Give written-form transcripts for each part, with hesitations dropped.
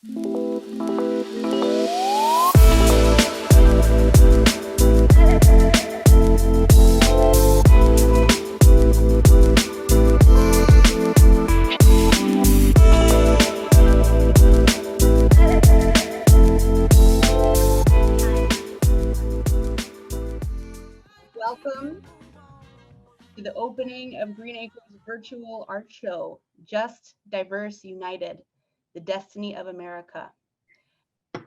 Welcome to the opening of Green Acres virtual art show, Just, Diverse, United, the Destiny of America.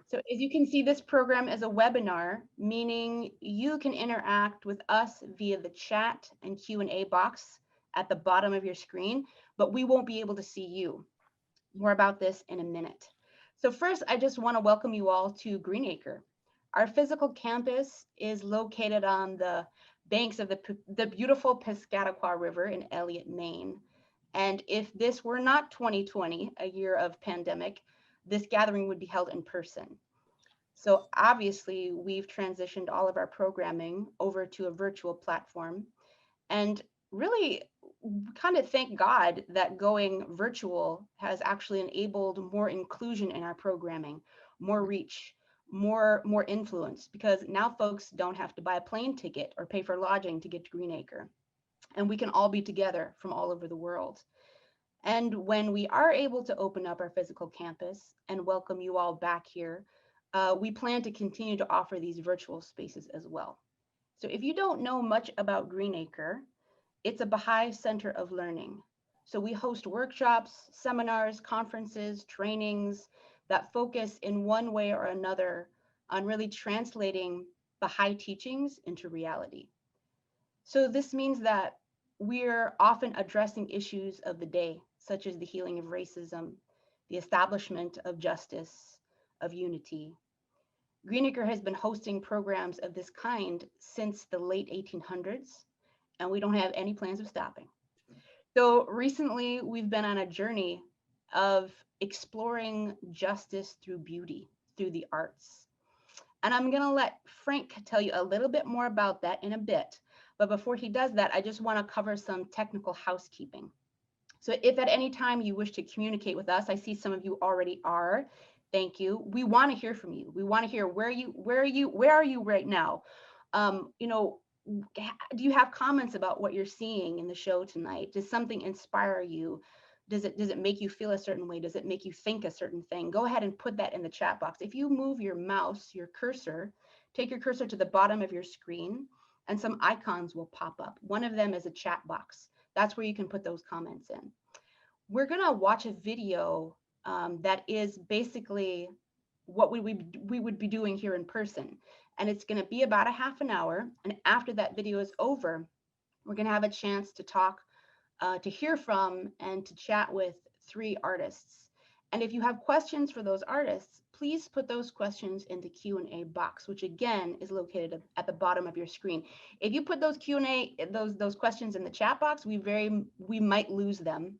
So as you can see, this program is a webinar, meaning you can interact with us via the chat and Q&A box at the bottom of your screen, but we won't be able to see you. More about this in a minute. So first, I just want to welcome you all to Greenacre. Our physical campus is located on the banks of the beautiful Piscataqua River in Elliott, Maine. And if this were not 2020, a year of pandemic, this gathering would be held in person. So obviously, we've transitioned all of our programming over to a virtual platform. And really kind of thank God that going virtual has actually enabled more inclusion in our programming, more reach, more influence, because now folks don't have to buy a plane ticket or pay for lodging to get to Greenacre. And we can all be together from all over the world. And when we are able to open up our physical campus and welcome you all back here, we plan to continue to offer these virtual spaces as well. So if you don't know much about Greenacre, it's a Bahá'í center of learning. So we host workshops, seminars, conferences, trainings that focus in one way or another on really translating Bahá'í teachings into reality. So this means that we're often addressing issues of the day, such as the healing of racism, the establishment of justice, of unity. Greenacre has been hosting programs of this kind since the late 1800s, and we don't have any plans of stopping. So recently, we've been on a journey of exploring justice through beauty, through the arts. And I'm gonna let Frank tell you a little bit more about that in a bit. But before he does that, I just wanna cover some technical housekeeping. So if at any time you wish to communicate with us, I see some of you already are, thank you. We wanna hear from you. We wanna hear where are you right now? Do you have comments about what you're seeing in the show tonight? Does something inspire you? Does it make you feel a certain way? Does it make you think a certain thing? Go ahead and put that in the chat box. If you move your mouse, your cursor, take your cursor to the bottom of your screen and some icons will pop up. One of them is a chat box. That's where you can put those comments in. We're gonna watch a video that is basically what we would be doing here in person. And it's gonna be about a half an hour. And after that video is over, we're gonna have a chance to talk, to hear from and to chat with 3 artists. And if you have questions for those artists, please put those questions in the Q&A box, which again is located at the bottom of your screen. If you put those Q&A, those questions in the chat box, we might lose them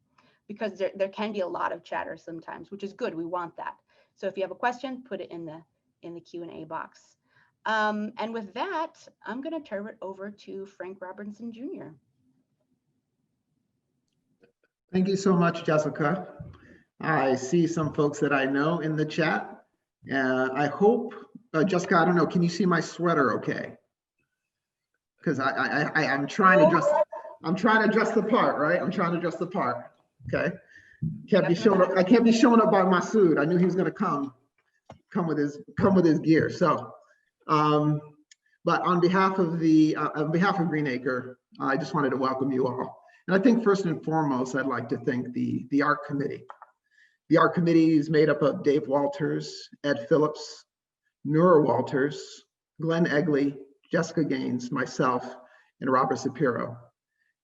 because there can be a lot of chatter sometimes, which is good, we want that. So if you have a question, put it in the Q&A box. And with that, I'm going to turn it over to Frank Robertson Jr. Thank you so much, Jessica. I see some folks that I know in the chat. I hope, Jessica, I don't know, can you see my sweater okay? Because I'm trying to dress, the part, right? I'm trying to dress the part, okay? I can't be showing up by Masud. I knew he was going to come with his gear. So, but on behalf of Greenacre, I just wanted to welcome you all. And I think first and foremost, I'd like to thank the art committee. The art committee is made up of Dave Walters, Ed Phillips, Nura Walters, Glenn Egley, Jessica Gaines, myself, and Robert Sapiro.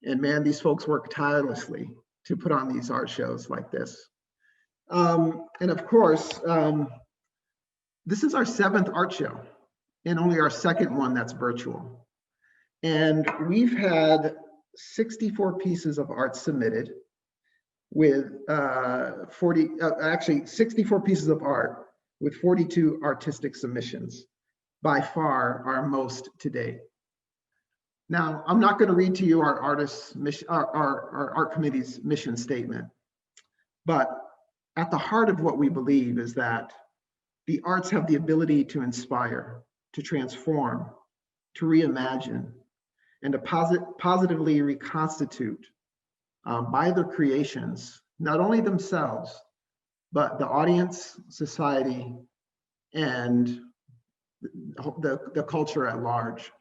And man, these folks work tirelessly to put on these art shows like this. And of course, this is our 7th art show and only our 2nd one that's virtual. And we've had 64 pieces of art submitted with 64 pieces of art with 42 artistic submissions, by far our most to date. Now, I'm not going to read to you our art committee's mission statement, but at the heart of what we believe is that the arts have the ability to inspire, to transform, to reimagine, and to positively reconstitute by their creations, not only themselves, but the audience, society, and the culture at large.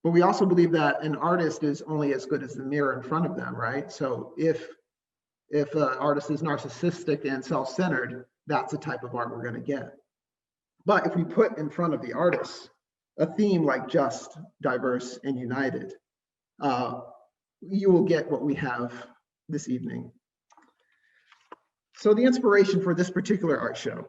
But we also believe that an artist is only as good as the mirror in front of them, right? So if an artist is narcissistic and self-centered, that's the type of art we're going to get. But if we put in front of the artist a theme like just, diverse, and united, you will get what we have this evening. So the inspiration for this particular art show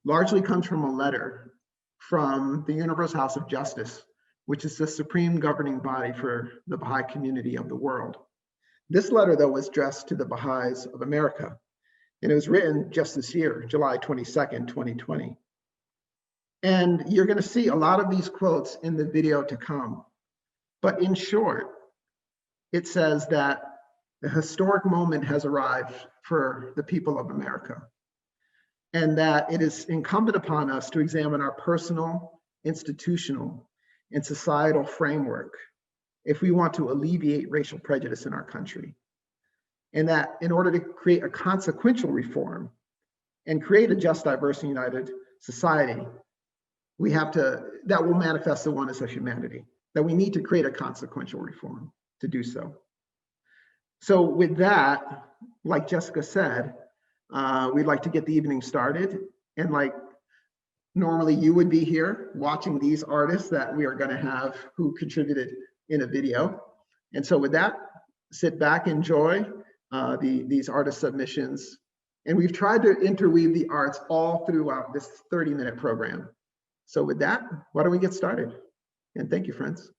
largely comes from a letter from the Universal House of Justice, which is the supreme governing body for the Baha'i community of the world. This letter, though, was addressed to the Baha'is of America, and it was written just this year, July 22nd, 2020. And you're going to see a lot of these quotes in the video to come. But in short, it says that the historic moment has arrived for the people of America, and that it is incumbent upon us to examine our personal, institutional, and societal framework if we want to alleviate racial prejudice in our country. And that in order to create a consequential reform and create a just, diverse, and united society, we have to, that will manifest the oneness of humanity, that we need to create a consequential reform to do so. So with that, like Jessica said, we'd like to get the evening started. And like normally you would be here watching these artists that we are going to have who contributed in a video. And so with that, sit back, enjoy these artist submissions. And we've tried to interweave the arts all throughout this 30-minute program. So with that, why don't we get started? And thank you, friends.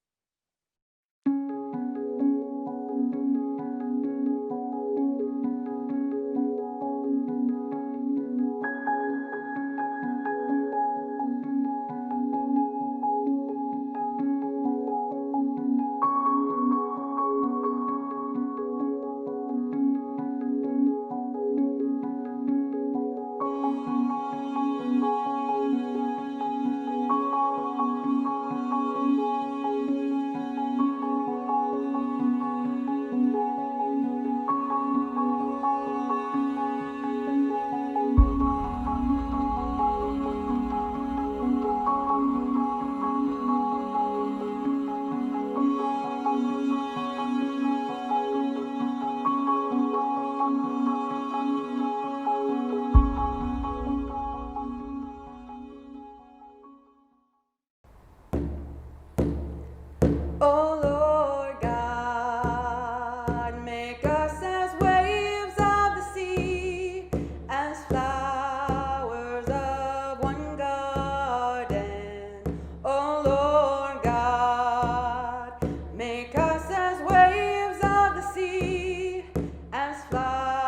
As flowers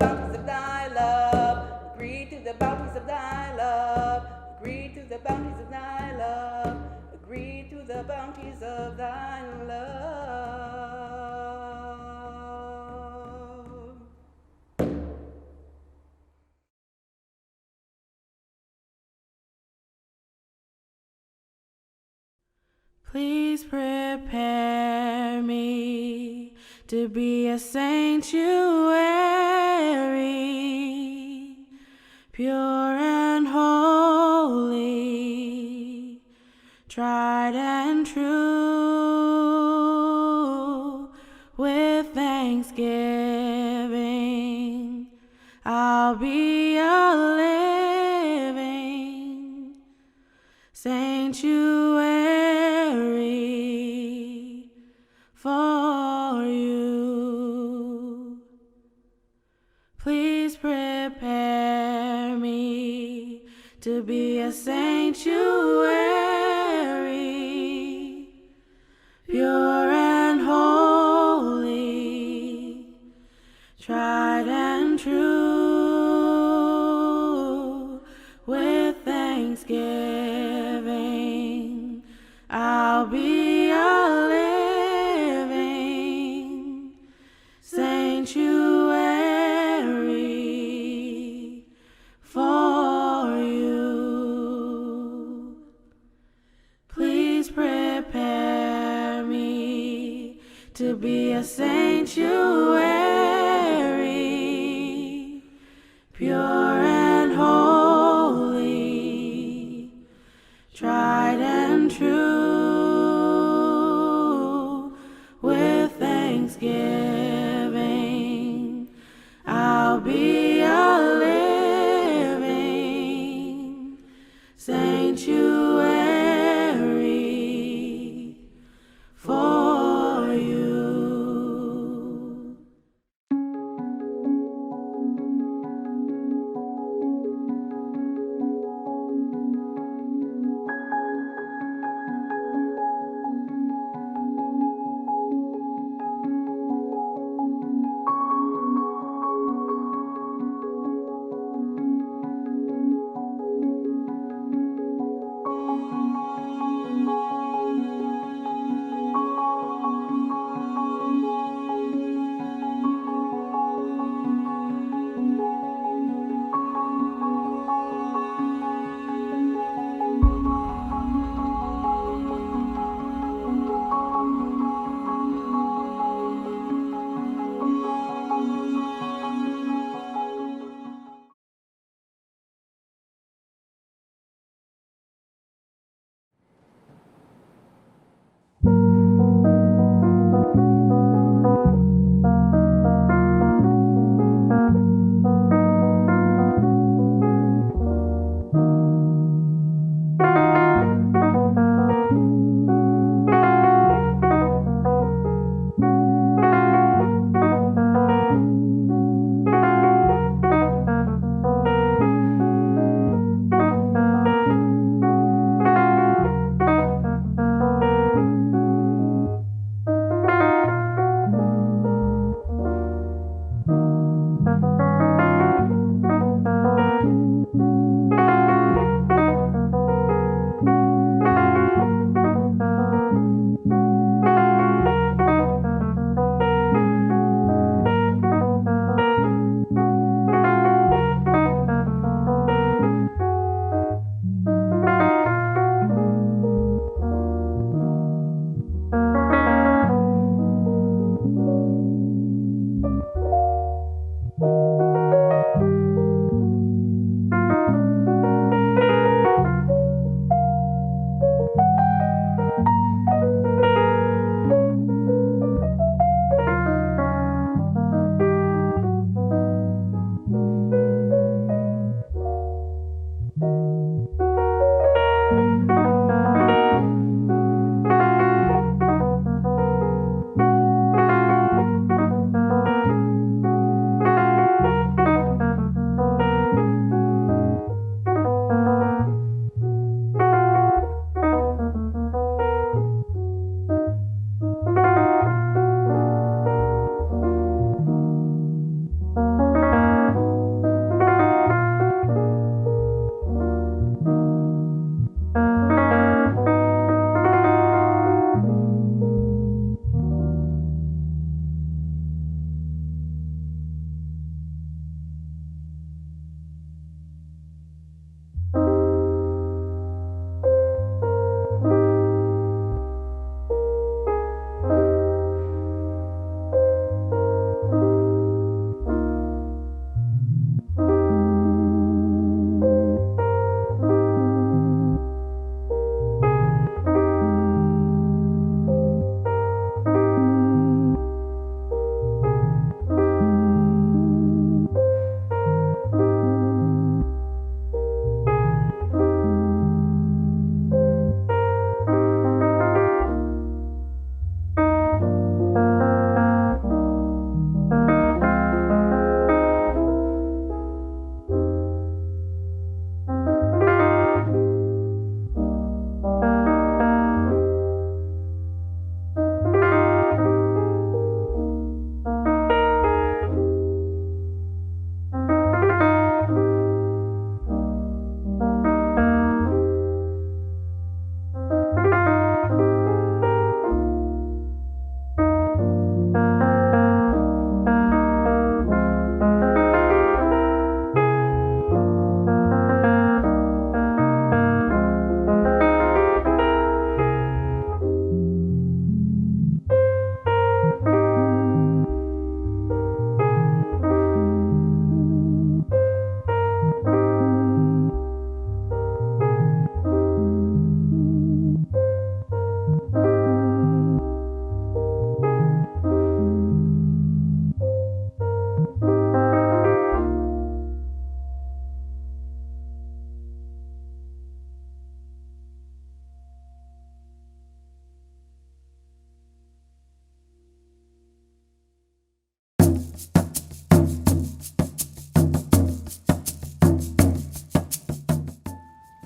bounties of thy love. Agree to the bounties of thy love. Agree to the bounties of thy love. Agree to the bounties of thy love. Please prepare me to be a sanctuary, pure and holy, tried and true. With thanksgiving, I'll be a living sanctuary for you. Please prepare me to be a sanctuary, pure and holy, tried and true. With thanksgiving, I'll be a living sanctuary for you. Please prepare me to be a sanctuary, pure and holy, tried and true. With thanksgiving, I'll be a living sanctuary for you.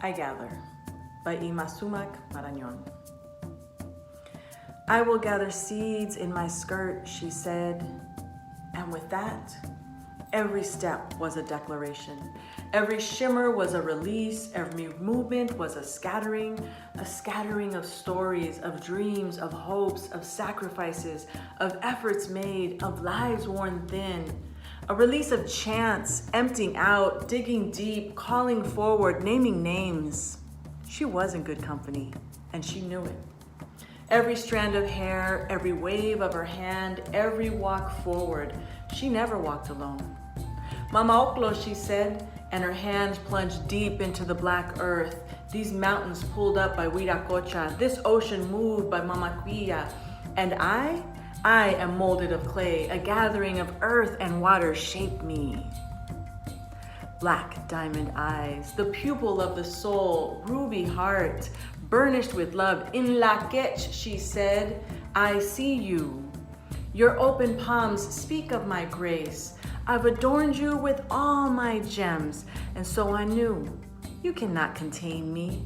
I Gather by Imasumak Marañón. I will gather seeds in my skirt, she said, and with that, every step was a declaration. Every shimmer was a release, every movement was a scattering of stories, of dreams, of hopes, of sacrifices, of efforts made, of lives worn thin. A release of chance, emptying out, digging deep, calling forward, naming names. She was in good company, and she knew it. Every strand of hair, every wave of her hand, every walk forward, she never walked alone. Mama Oklo, she said, and her hands plunged deep into the black earth. These mountains pulled up by Huiracocha, this ocean moved by Mama Cuilla, and I am molded of clay, a gathering of earth and water shaped me. Black diamond eyes, the pupil of the soul, ruby heart, burnished with love. In la quech, she said, I see you. Your open palms speak of my grace. I've adorned you with all my gems, and so I knew you cannot contain me.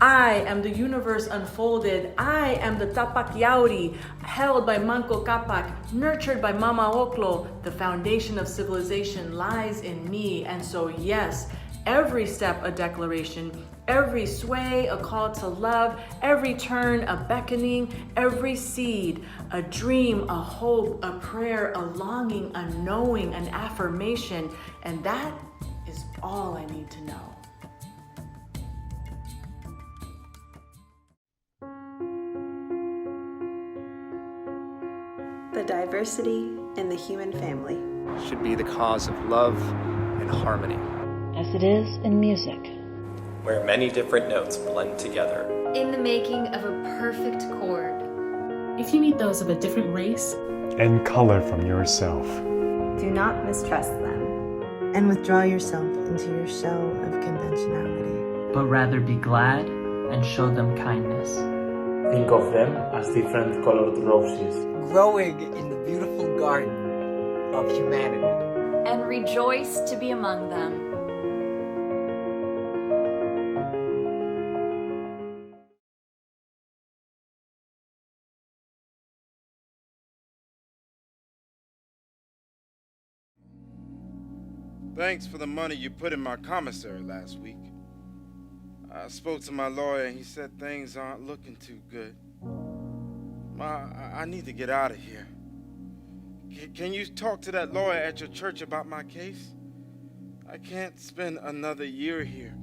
I am the universe unfolded. I am the Tapak Yauri, held by Manco Capac, nurtured by Mama Oklo. The foundation of civilization lies in me, and so yes, every step a declaration, every sway a call to love, every turn a beckoning, every seed a dream, a hope, a prayer, a longing, a knowing, an affirmation, and that is all I need to know. The diversity in the human family should be the cause of love and harmony. As it is in music, where many different notes blend together. In the making of a perfect chord. if you meet those of a different race and color from yourself, do not mistrust them and withdraw yourself into your shell of conventionality, but rather be glad and show them kindness. Think of them as different colored roses, growing in the beautiful garden of humanity, and rejoice to be among them. Thanks for the money you put in my commissary last week. I spoke to my lawyer and he said things aren't looking too good. I need to get out of here. Can you talk to that lawyer at your church about my case? I can't spend another year here.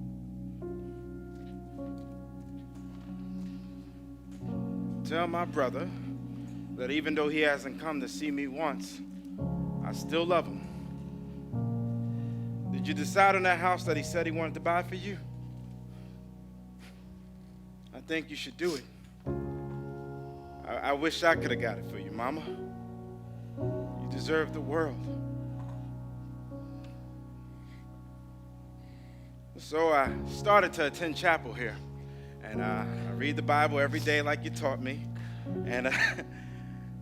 Tell my brother that even though he hasn't come to see me once, I still love him. Did you decide on that house that he said he wanted to buy for you? I think you should do it. I wish I could have got it for you, Mama. You deserve the world. So I started to attend chapel here, and I read the Bible every day like you taught me, and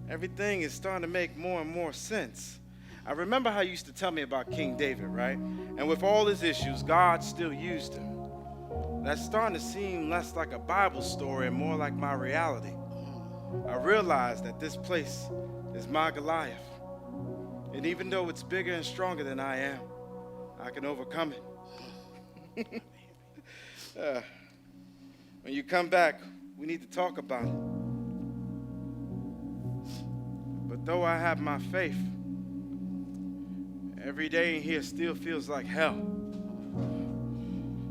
everything is starting to make more and more sense. I remember how you used to tell me about King David, right? And with all his issues, God still used him. That's starting to seem less like a Bible story and more like my reality. I realized that this place is my Goliath. And even though it's bigger and stronger than I am, I can overcome it. When you come back, we need to talk about it. But though I have my faith, every day in here still feels like hell.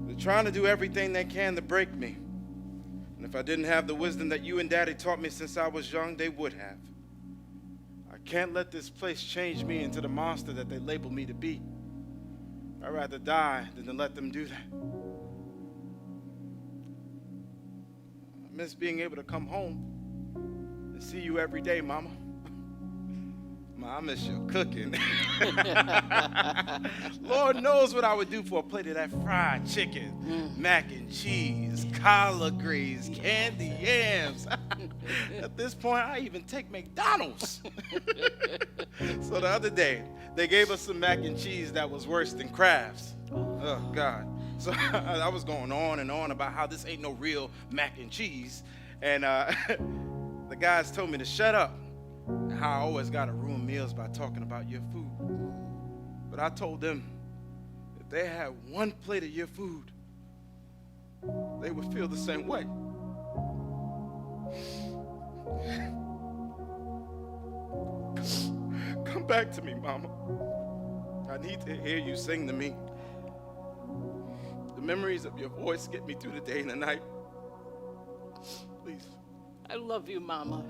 They're trying to do everything they can to break me. And if I didn't have the wisdom that you and Daddy taught me since I was young, they would have. I can't let this place change me into the monster that they label me to be. I'd rather die than to let them do that. I miss being able to come home and see you every day, Mama. I miss your cooking. Lord knows what I would do for a plate of that fried chicken, mac and cheese, collard greens, candy yams. At this point, I even take McDonald's. So the other day, they gave us some mac and cheese that was worse than Kraft's. Oh, God. So I was going on and on about how this ain't no real mac and cheese. And the guys told me to shut up, and how I always got to ruin meals by talking about your food. But I told them if they had one plate of your food, they would feel the same way. Come back to me, Mama. I need to hear you sing to me. The memories of your voice get me through the day and the night. Please. I love you, Mama.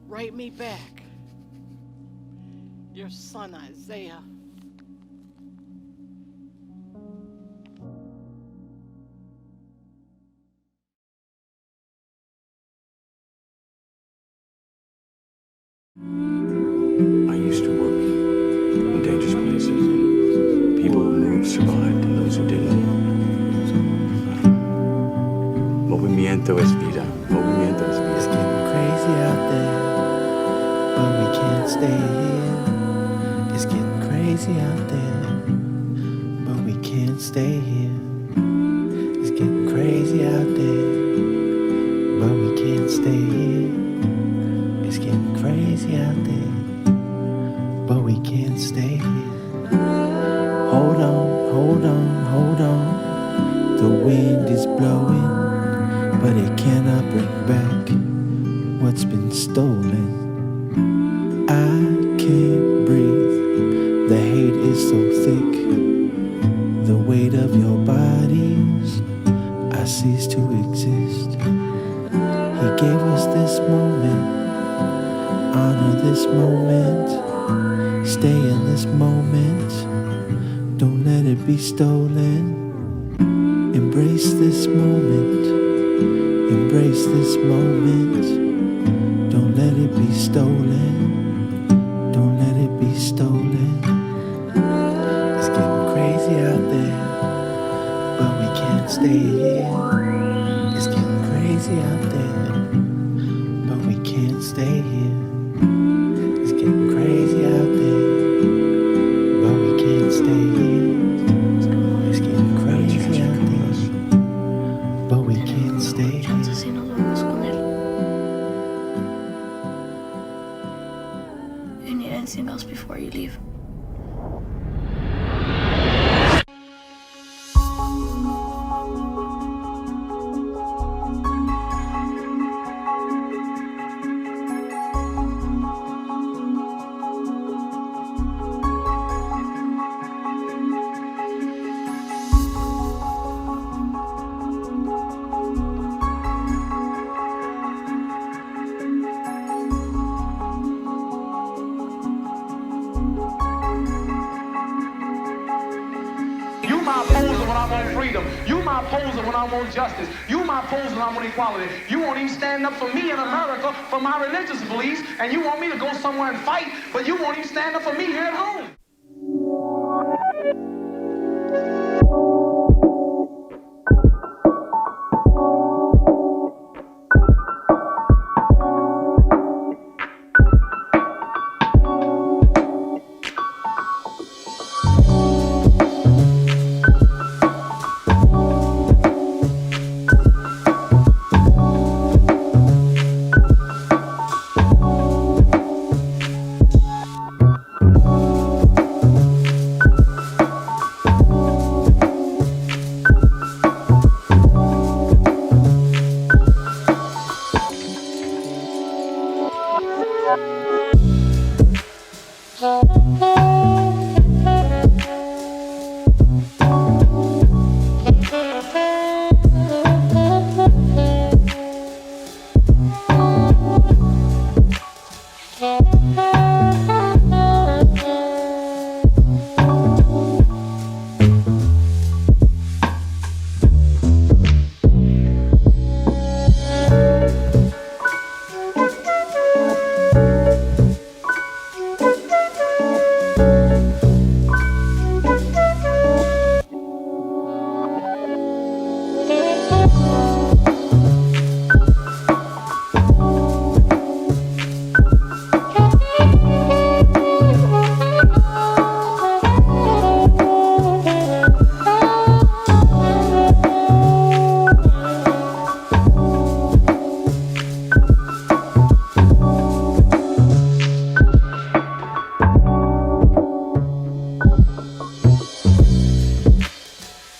Write me back. Your son, Isaiah. I used to work in dangerous places. People who moved survived and those who didn't. Movimiento es vida. Movimiento es vida. It's getting crazy out there, but we can't stay here. It's getting crazy out there, but we can't stay here. It's getting crazy out there, but we can't stay here. It's getting crazy out there, but we can't stay here. Hold on, hold on, hold on. The wind is blowing, but it cannot bring back what's been stolen. I can't breathe, the hate is so thick. The weight of your bodies, I cease to exist. He gave us this moment, honor this moment, stay in this moment, don't let it be stolen. Embrace this moment, embrace this moment, don't let it be stolen, don't let it be stolen. It's getting crazy out there, but we can't stay here. It's getting crazy out there, but we can't stay here. It's getting crazy out there, but we can't stay here. It's getting crazy out there, but we can't stay here. Si nos vamos con él. You need anything else before you leave? You my opposer when I want freedom. You my opposer when I want justice. You my opposer when I want equality. You won't even stand up for me in America for my religious beliefs, and you want me to go somewhere and fight, but you won't even stand up for me here at home.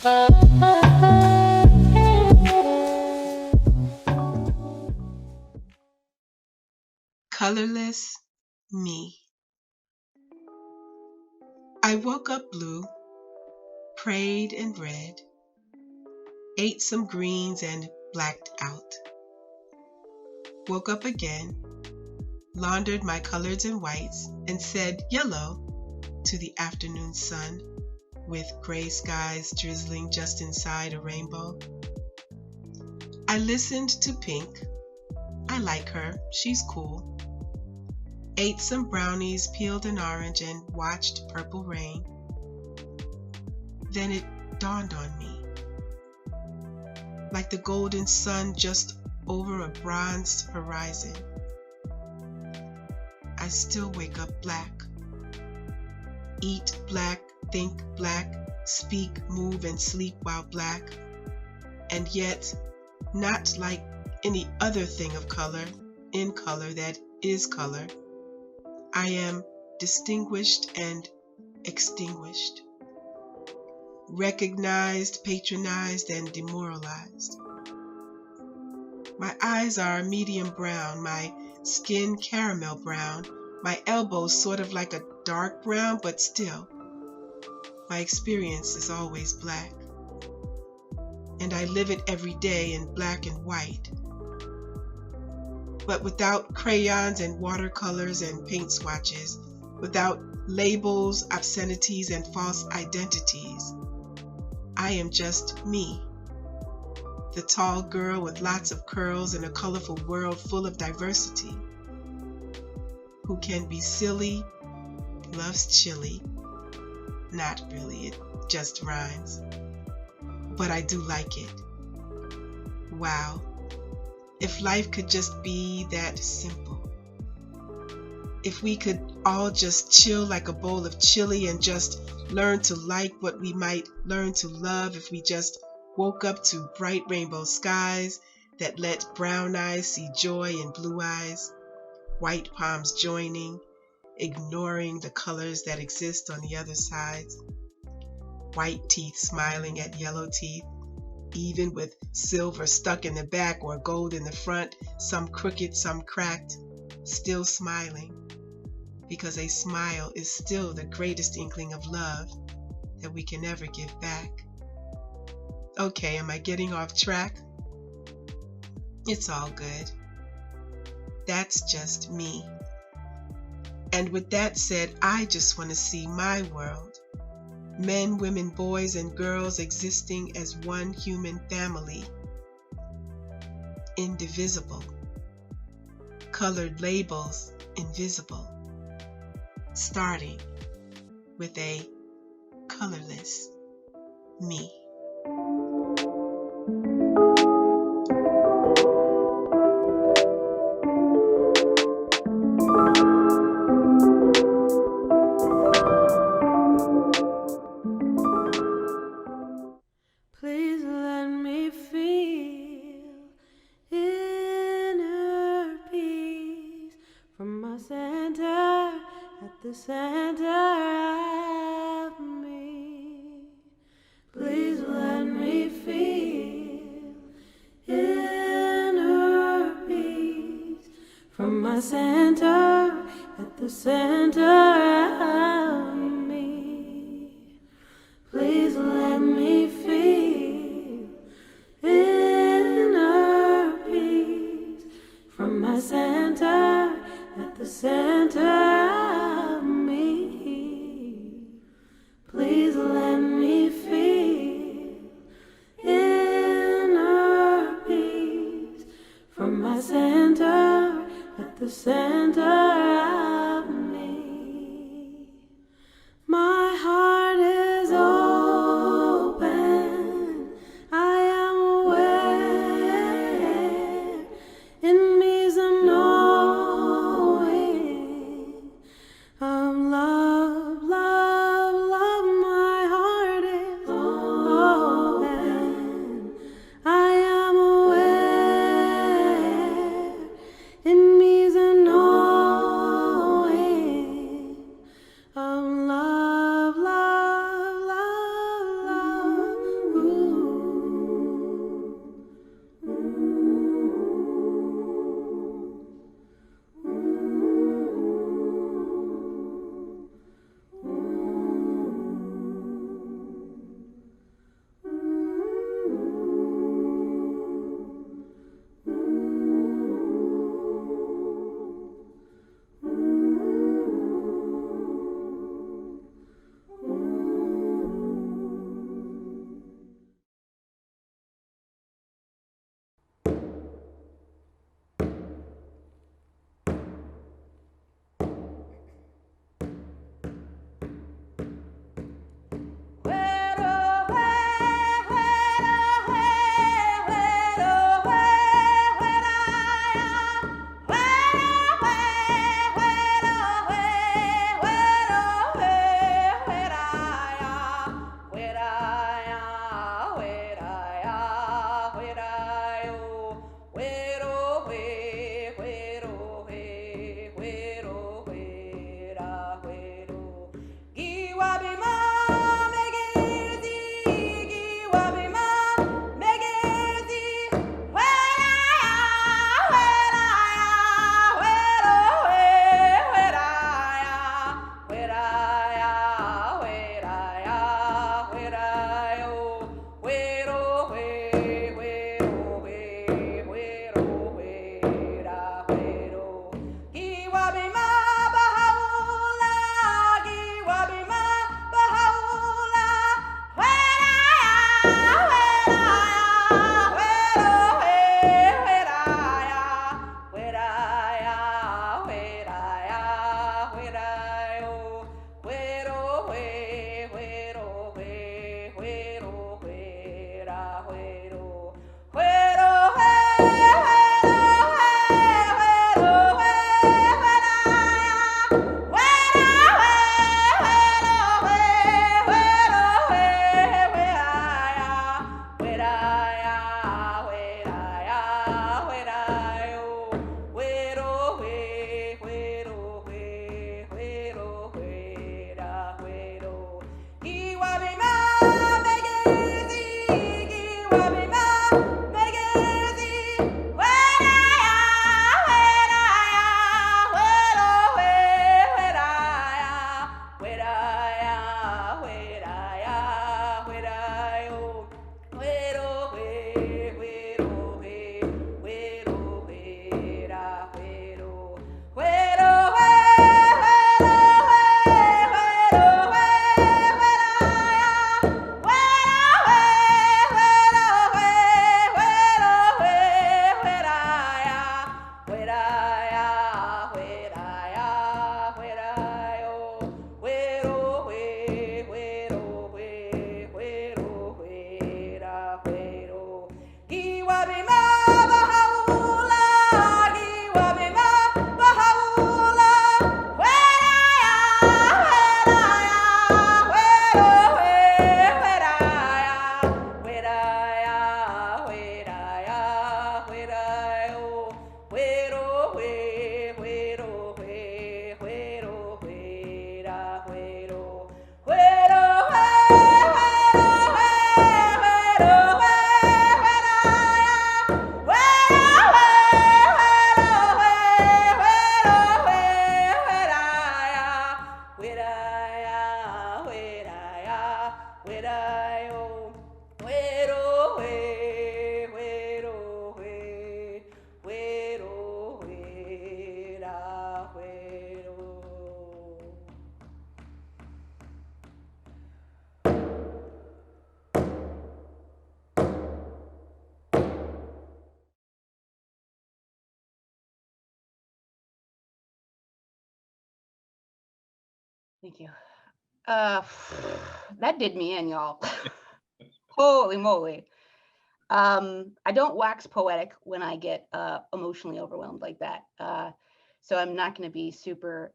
Colorless me. I woke up blue, prayed and read, ate some greens and blacked out. Woke up again, laundered my coloreds and whites, and said yellow to the afternoon sun with gray skies drizzling just inside a rainbow. I listened to Pink. I like her, she's cool. Ate some brownies, peeled an orange, and watched Purple Rain. Then it dawned on me, like the golden sun just over a bronzed horizon. I still wake up black. Eat black, think black, speak, move, and sleep while black. And yet, not like any other thing of color, in color that is color. I am distinguished and extinguished, recognized, patronized, and demoralized. My eyes are medium brown, my skin caramel brown, my elbows sort of like a dark brown, but still, my experience is always black. And I live it every day in black and white. But without crayons and watercolors and paint swatches, without labels, obscenities, and false identities. I am just me, the tall girl with lots of curls in a colorful world full of diversity, who can be silly, loves chili. Not really, it just rhymes. But I do like it. Wow. If life could just be that simple. If we could all just chill like a bowl of chili and just learn to like what we might learn to love if we just woke up to bright rainbow skies that let brown eyes see joy in blue eyes, white palms joining, ignoring the colors that exist on the other sides, white teeth smiling at yellow teeth, even with silver stuck in the back or gold in the front, some crooked, some cracked, still smiling, because a smile is still the greatest inkling of love that we can ever give back. Okay, am I getting off track? It's all good. That's just me. And with that said, I just want to see my world. Men, women, boys, and girls existing as one human family. Indivisible. Colored labels invisible. Starting with a colorless me. Please let me feel inner peace from my center at the center of me. Please let me feel inner peace from my center at the center of me. Please let me feel inner peace from my center at the center of me. Please let me feel inner peace from my center at the center of me. My heart is open, I am aware, in me's a knowing, love, love, love, my heart is open, I am aware, in me's a knowing. Thank you. That did me in, y'all. Holy moly. I don't wax poetic when I get emotionally overwhelmed like that. So I'm not going to be super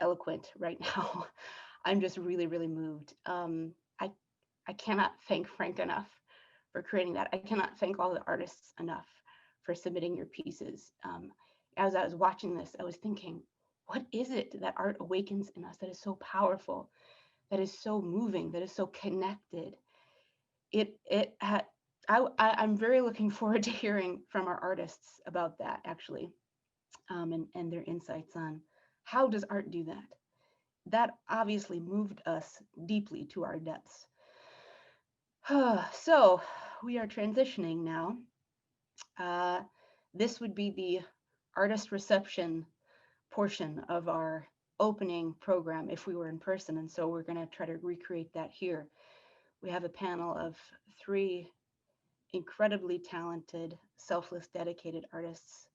eloquent right now. I'm just really, really moved. I cannot thank Frank enough for creating that. I cannot thank all the artists enough for submitting your pieces. As I was watching this, I was thinking, what is it that art awakens in us that is so powerful, that is so moving, that is so connected? I'm very looking forward to hearing from our artists about that, actually, and their insights on how does art do that? That obviously moved us deeply to our depths. So we are transitioning now. This would be the artist reception portion of our opening program if we were in person, and so we're going to try to recreate that here. We have a panel of 3 incredibly talented, selfless, dedicated artists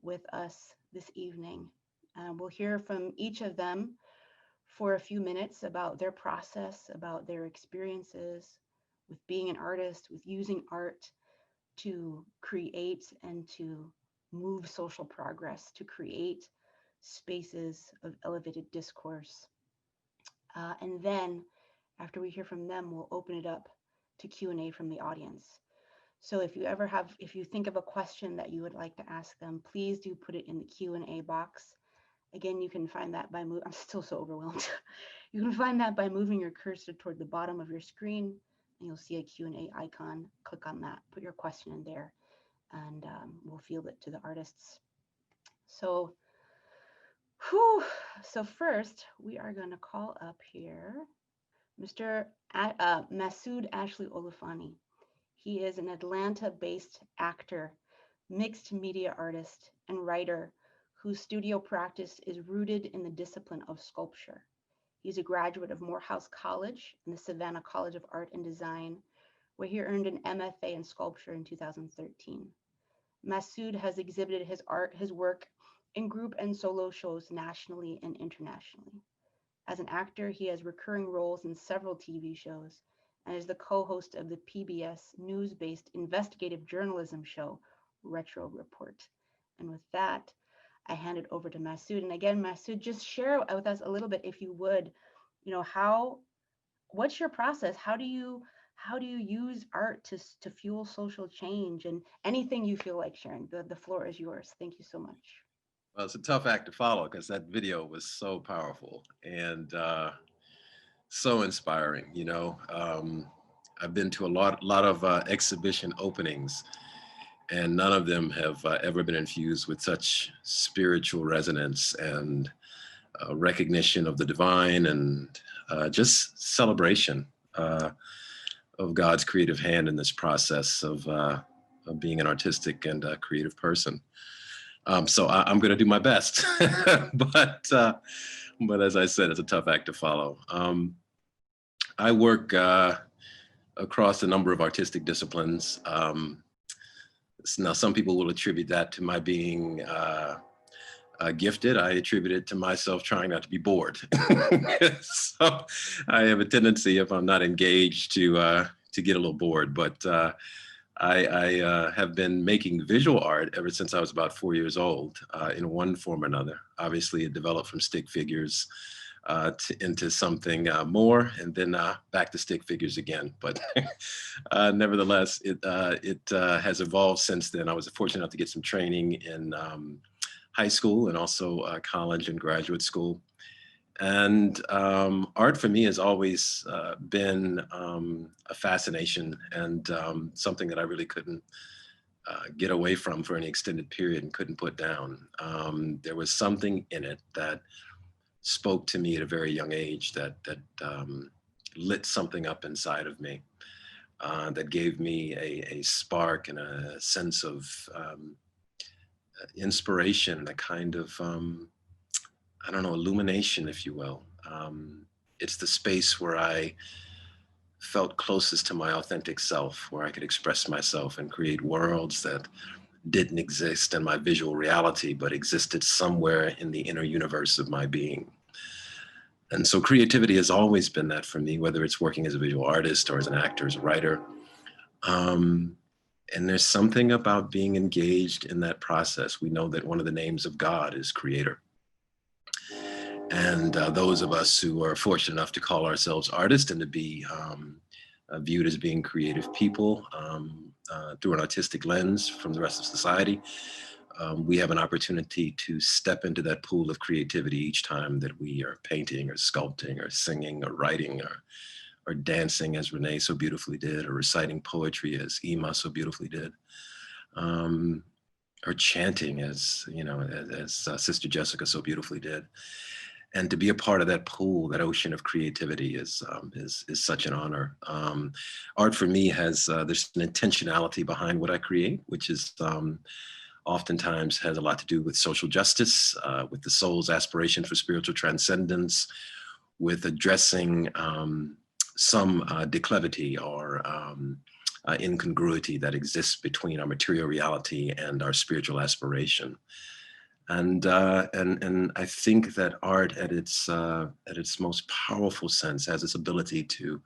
with us this evening. We'll hear from each of them for a few minutes about their process, about their experiences with being an artist, with using art to create and to move social progress, to create spaces of elevated discourse. And then after we hear from them, we'll open it up to Q&A from the audience. So if you think of a question that you would like to ask them, please do put it in the Q&A box. Again, you can find that by I'm still so overwhelmed. You can find that by moving your cursor toward the bottom of your screen, and you'll see a Q&A icon. Click on that, put your question in there, and we'll field it to the artists. So, so first, we are going to call up here Mr. Masud Olufani. He is an Atlanta-based actor, mixed media artist, and writer whose studio practice is rooted in the discipline of sculpture. He's a graduate of Morehouse College and the Savannah College of Art and Design, where he earned an MFA in sculpture in 2013. Masud has exhibited his work in group and solo shows nationally and internationally. As an actor, he has recurring roles in several TV shows and is the co-host of the PBS news-based investigative journalism show, Retro Report. And with that, I hand it over to Masud. And again, Masud, just share with us a little bit, if you would, what's your process? How do you use art to fuel social change, and anything you feel like sharing? The floor is yours. Thank you so much. Well, it's a tough act to follow because that video was so powerful and so inspiring. I've been to a lot of exhibition openings, and none of them have ever been infused with such spiritual resonance and recognition of the divine and just celebration of God's creative hand in this process of being an artistic and creative person. So I'm going to do my best, but as I said, it's a tough act to follow. I work across a number of artistic disciplines. Now, some people will attribute that to my being gifted. I attribute it to myself trying not to be bored. So I have a tendency, if I'm not engaged, to get a little bored. But I have been making visual art ever since I was about 4 years old, in one form or another. Obviously, it developed from stick figures into something more, and then back to stick figures again. But nevertheless, it has evolved since then. I was fortunate enough to get some training in high school and also college and graduate school. And art for me has always been a fascination and something that I really couldn't get away from for any extended period and couldn't put down. There was something in it that spoke to me at a very young age that lit something up inside of me that gave me a spark and a sense of inspiration and a kind of, I don't know, illumination, if you will. It's the space where I felt closest to my authentic self, where I could express myself and create worlds that didn't exist in my visual reality, but existed somewhere in the inner universe of my being. And so creativity has always been that for me, whether it's working as a visual artist or as an actor, as a writer. And there's something about being engaged in that process. We know that one of the names of God is creator. And those of us who are fortunate enough to call ourselves artists and to be viewed as being creative people through an artistic lens from the rest of society, we have an opportunity to step into that pool of creativity each time that we are painting or sculpting or singing or writing or dancing, as Renee so beautifully did, or reciting poetry, as Ima so beautifully did, or chanting, as you know, as Sister Jessica so beautifully did. And to be a part of that pool, that ocean of creativity, is such an honor. Art for me has there's an intentionality behind what I create, which is oftentimes has a lot to do with social justice, with the soul's aspiration for spiritual transcendence, with addressing some declivity or incongruity that exists between our material reality and our spiritual aspiration. And I think that art at its most powerful sense has its ability to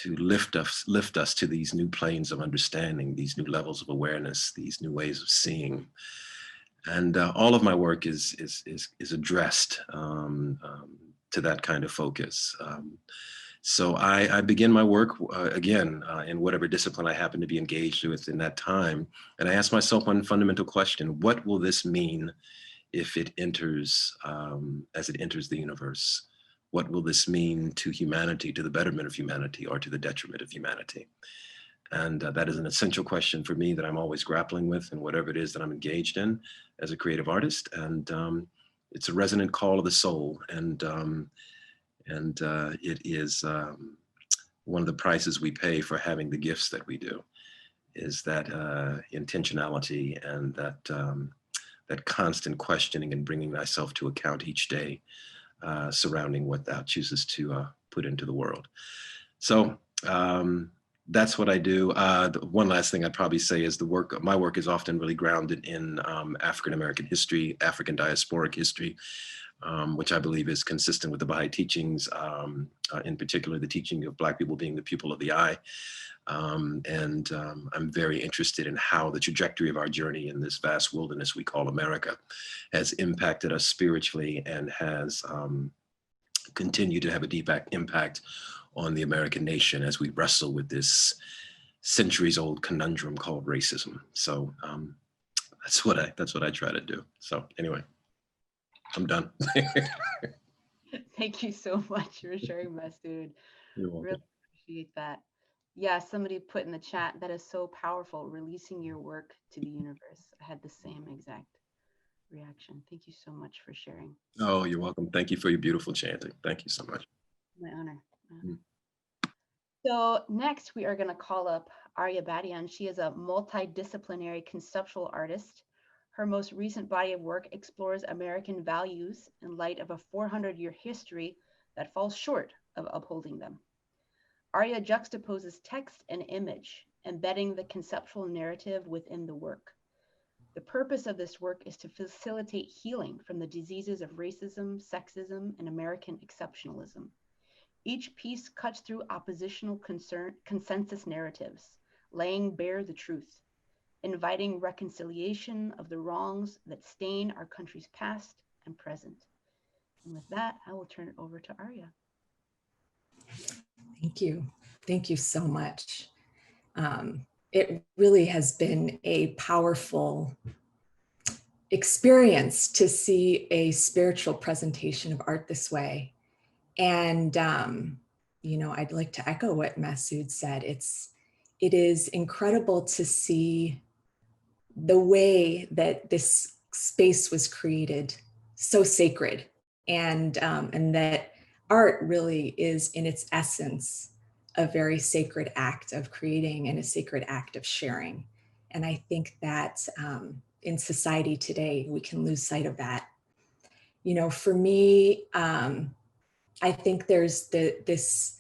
lift us to these new planes of understanding, these new levels of awareness, these new ways of seeing. And all of my work is addressed to that kind of focus. So I begin my work again in whatever discipline I happen to be engaged with in that time. And I ask myself one fundamental question: what will this mean if it enters, as it enters the universe? What will this mean to humanity, to the betterment of humanity, or to the detriment of humanity? And that is an essential question for me that I'm always grappling with in whatever it is that I'm engaged in as a creative artist. And it's a resonant call of the soul. And it is one of the prices we pay for having the gifts that we do, is that intentionality and that constant questioning and bringing thyself to account each day surrounding what thou chooses to put into the world. So that's what I do. The one last thing I'd probably say is my work is often really grounded in African-American history, African diasporic history, which I believe is consistent with the Bahá'í teachings, in particular the teaching of Black people being the pupil of the eye. I'm very interested in how the trajectory of our journey in this vast wilderness we call America has impacted us spiritually and has continued to have a deep impact on the American nation as we wrestle with this centuries-old conundrum called racism. So that's what I try to do. So anyway, I'm done. Thank you so much for sharing, Masud. You're welcome. Really appreciate that. Yeah, somebody put in the chat, that is so powerful, releasing your work to the universe. I had the same exact reaction. Thank you so much for sharing. Oh, you're welcome. Thank you for your beautiful chanting. Thank you so much. My honor. So next we are going to call up Arya Badiyan. She is a multidisciplinary conceptual artist. Her most recent body of work explores American values in light of a 400-year history that falls short of upholding them. Arya juxtaposes text and image, embedding the conceptual narrative within the work. The purpose of this work is to facilitate healing from the diseases of racism, sexism, and American exceptionalism. Each piece cuts through oppositional consensus narratives, laying bare the truth, inviting reconciliation of the wrongs that stain our country's past and present. And with that, I will turn it over to Arya. Thank you. Thank you so much. It really has been a powerful experience to see a spiritual presentation of art this way. And, you know, I'd like to echo what Masud said. It is incredible to see the way that this space was created, so sacred, and that art really is in its essence a very sacred act of creating and a sacred act of sharing. And I think that in society today, we can lose sight of that. You know, for me, I think there's this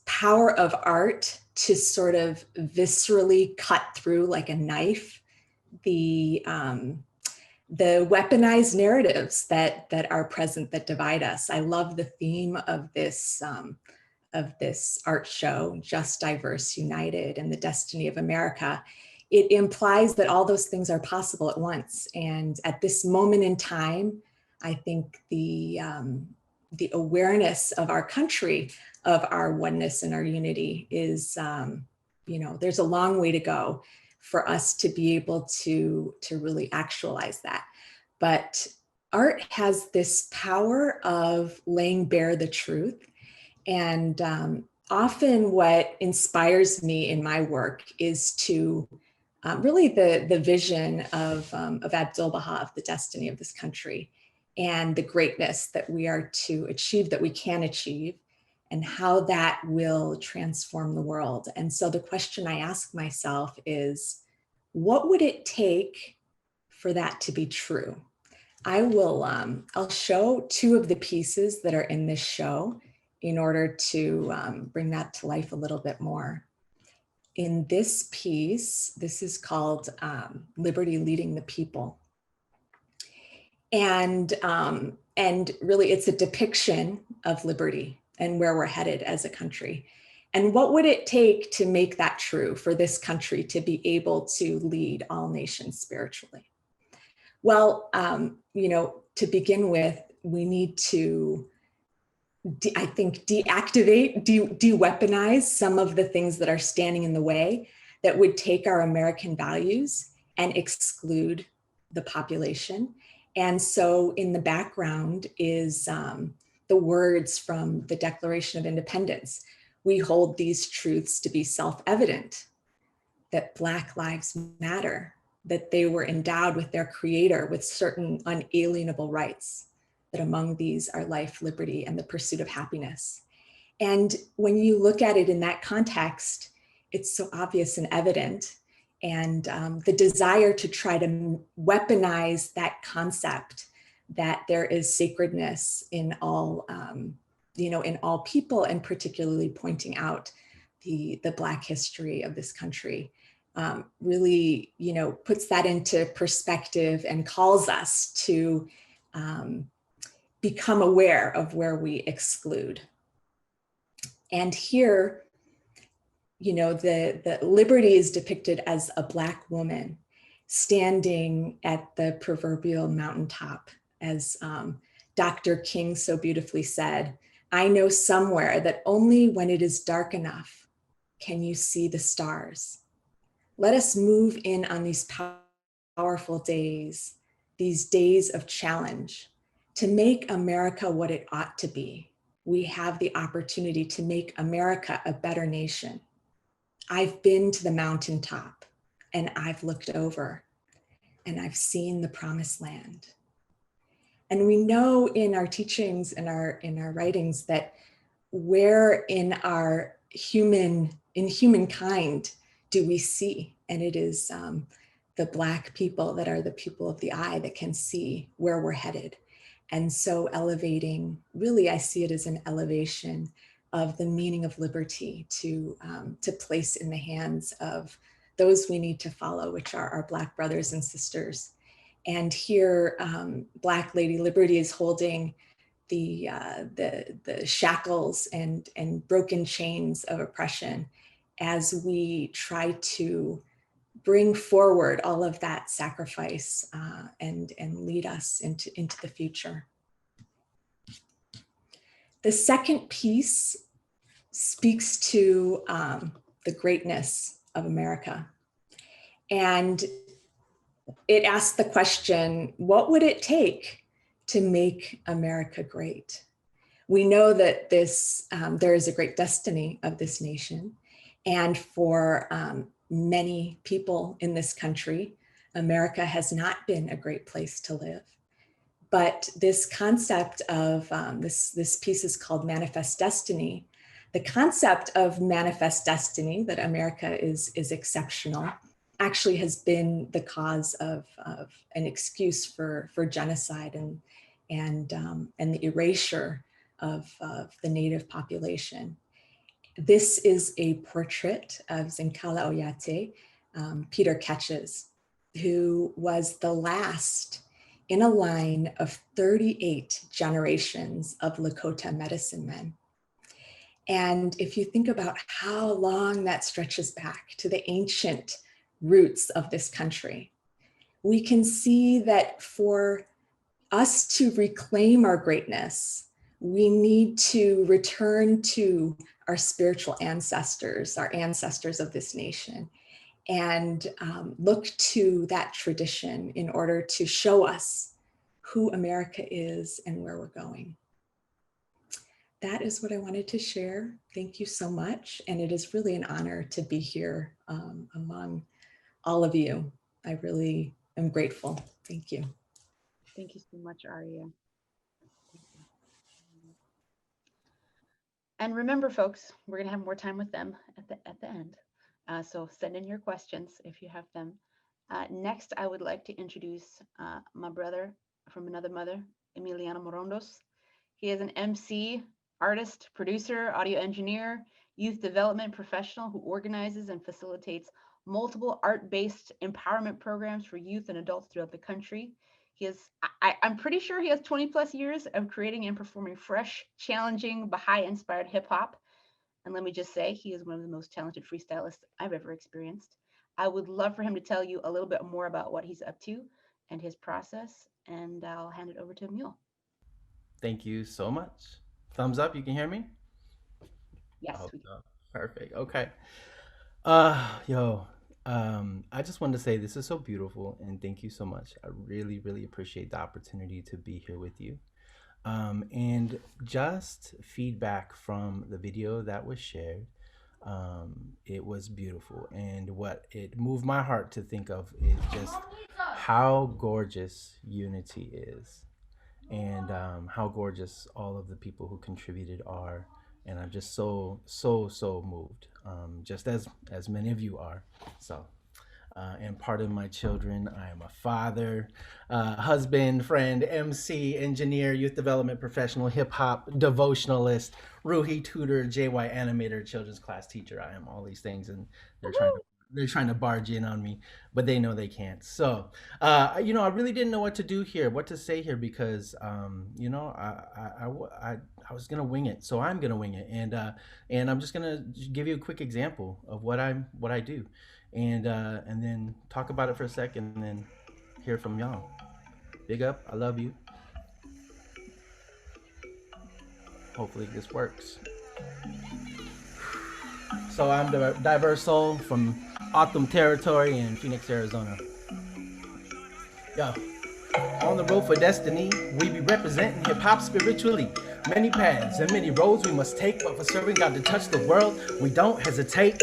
power of art to sort of viscerally cut through like a knife the weaponized narratives that are present that divide us. I love the theme of this art show, Just, Diverse, United, and the Destiny of America. It implies that all those things are possible at once. And at this moment in time, I think the awareness of our country, of our oneness and our unity is, you know, there's a long way to go for us to be able to really actualize that. But art has this power of laying bare the truth. And often what inspires me in my work is to really the vision of Abdul Baha, of the destiny of this country, and the greatness that we are to achieve, that we can achieve, and how that will transform the world. And so the question I ask myself is, what would it take for that to be true? I'll show two of the pieces that are in this show in order to bring that to life a little bit more. In this piece, this is called Liberty Leading the People. And really it's a depiction of liberty and where we're headed as a country. And what would it take to make that true, for this country to be able to lead all nations spiritually? Well, you know, to begin with, we need to, I think, deactivate, de-weaponize some of the things that are standing in the way that would take our American values and exclude the population. And so in the background is the words from the Declaration of Independence. We hold these truths to be self-evident, that Black lives matter, that they were endowed with their creator with certain unalienable rights, that among these are life, liberty, and the pursuit of happiness. And when you look at it in that context, it's so obvious and evident. And the desire to try to weaponize that concept, that there is sacredness in all, you know, in all people, and particularly pointing out the Black history of this country, really, you know, puts that into perspective and calls us to become aware of where we exclude. And here, you know, the liberty is depicted as a Black woman standing at the proverbial mountaintop, as Dr. King so beautifully said, "I know somewhere that only when it is dark enough can you see the stars. Let us move in on these powerful days, these days of challenge, to make America what it ought to be. We have the opportunity to make America a better nation. I've been to the mountaintop and I've looked over and I've seen the promised land." And we know in our teachings and in our writings that where in humankind do we see? And it is the Black people that are the pupil of the eye that can see where we're headed. And so elevating, really, I see it as an elevation of the meaning of liberty to place in the hands of those we need to follow, which are our Black brothers and sisters. And here, Black Lady Liberty is holding the shackles and broken chains of oppression as we try to bring forward all of that sacrifice and lead us into the future. The second piece speaks to the greatness of America. And it asks the question, what would it take to make America great? We know that there is a great destiny of this nation. And for many people in this country, America has not been a great place to live. But this concept of this piece is called Manifest Destiny. The concept of manifest destiny, that America is exceptional, actually has been the cause of an excuse for genocide and the erasure of the native population. This is a portrait of Zinkala Oyate, Peter Ketches, who was the last in a line of 38 generations of Lakota medicine men. And if you think about how long that stretches back to the ancient roots of this country, we can see that for us to reclaim our greatness, we need to return to our spiritual ancestors, our ancestors of this nation, and look to that tradition in order to show us who America is and where we're going. That is what I wanted to share. Thank you so much. And it is really an honor to be here among all of you. I really am grateful. Thank you. Thank you so much, Arya. And remember, folks, we're going to have more time with them at the end. So send in your questions if you have them. Next, I would like to introduce my brother from another mother, Emiliano Morondos. He is an MC, artist, producer, audio engineer, youth development professional who organizes and facilitates multiple art-based empowerment programs for youth and adults throughout the country. I'm pretty sure he has 20 plus years of creating and performing fresh, challenging, Bahá'í-inspired hip hop. And let me just say, he is one of the most talented freestylists I've ever experienced. I would love for him to tell you a little bit more about what he's up to and his process. And I'll hand it over to Emil. Thank you so much. Thumbs up, you can hear me? Yes. Perfect, okay. I just wanted to say this is so beautiful and thank you so much. I really, really appreciate the opportunity to be here with you. And just feedback from the video that was shared. It was beautiful, and what it moved my heart to think of is just how gorgeous unity is, and how gorgeous all of the people who contributed are. And I'm just so moved, just as many of you are. So and part of my children, I am a father, husband, friend, MC, engineer, youth development professional, hip hop devotionalist, Ruhi tutor, JY animator, children's class teacher. I am all these things, and they're trying to barge in on me, but they know they can't. So, I really didn't know what to do here, what to say here, because, I was gonna wing it. So I'm gonna wing it, and I'm just gonna give you a quick example of what I do, and then talk about it for a second, and then hear from y'all. Big up, I love you. Hopefully this works. So I'm the diverse soul from Autumn Territory in Phoenix, Arizona. Yo, on the road for destiny, we be representing hip hop spiritually. Many paths and many roads we must take, but for serving God to touch the world, we don't hesitate.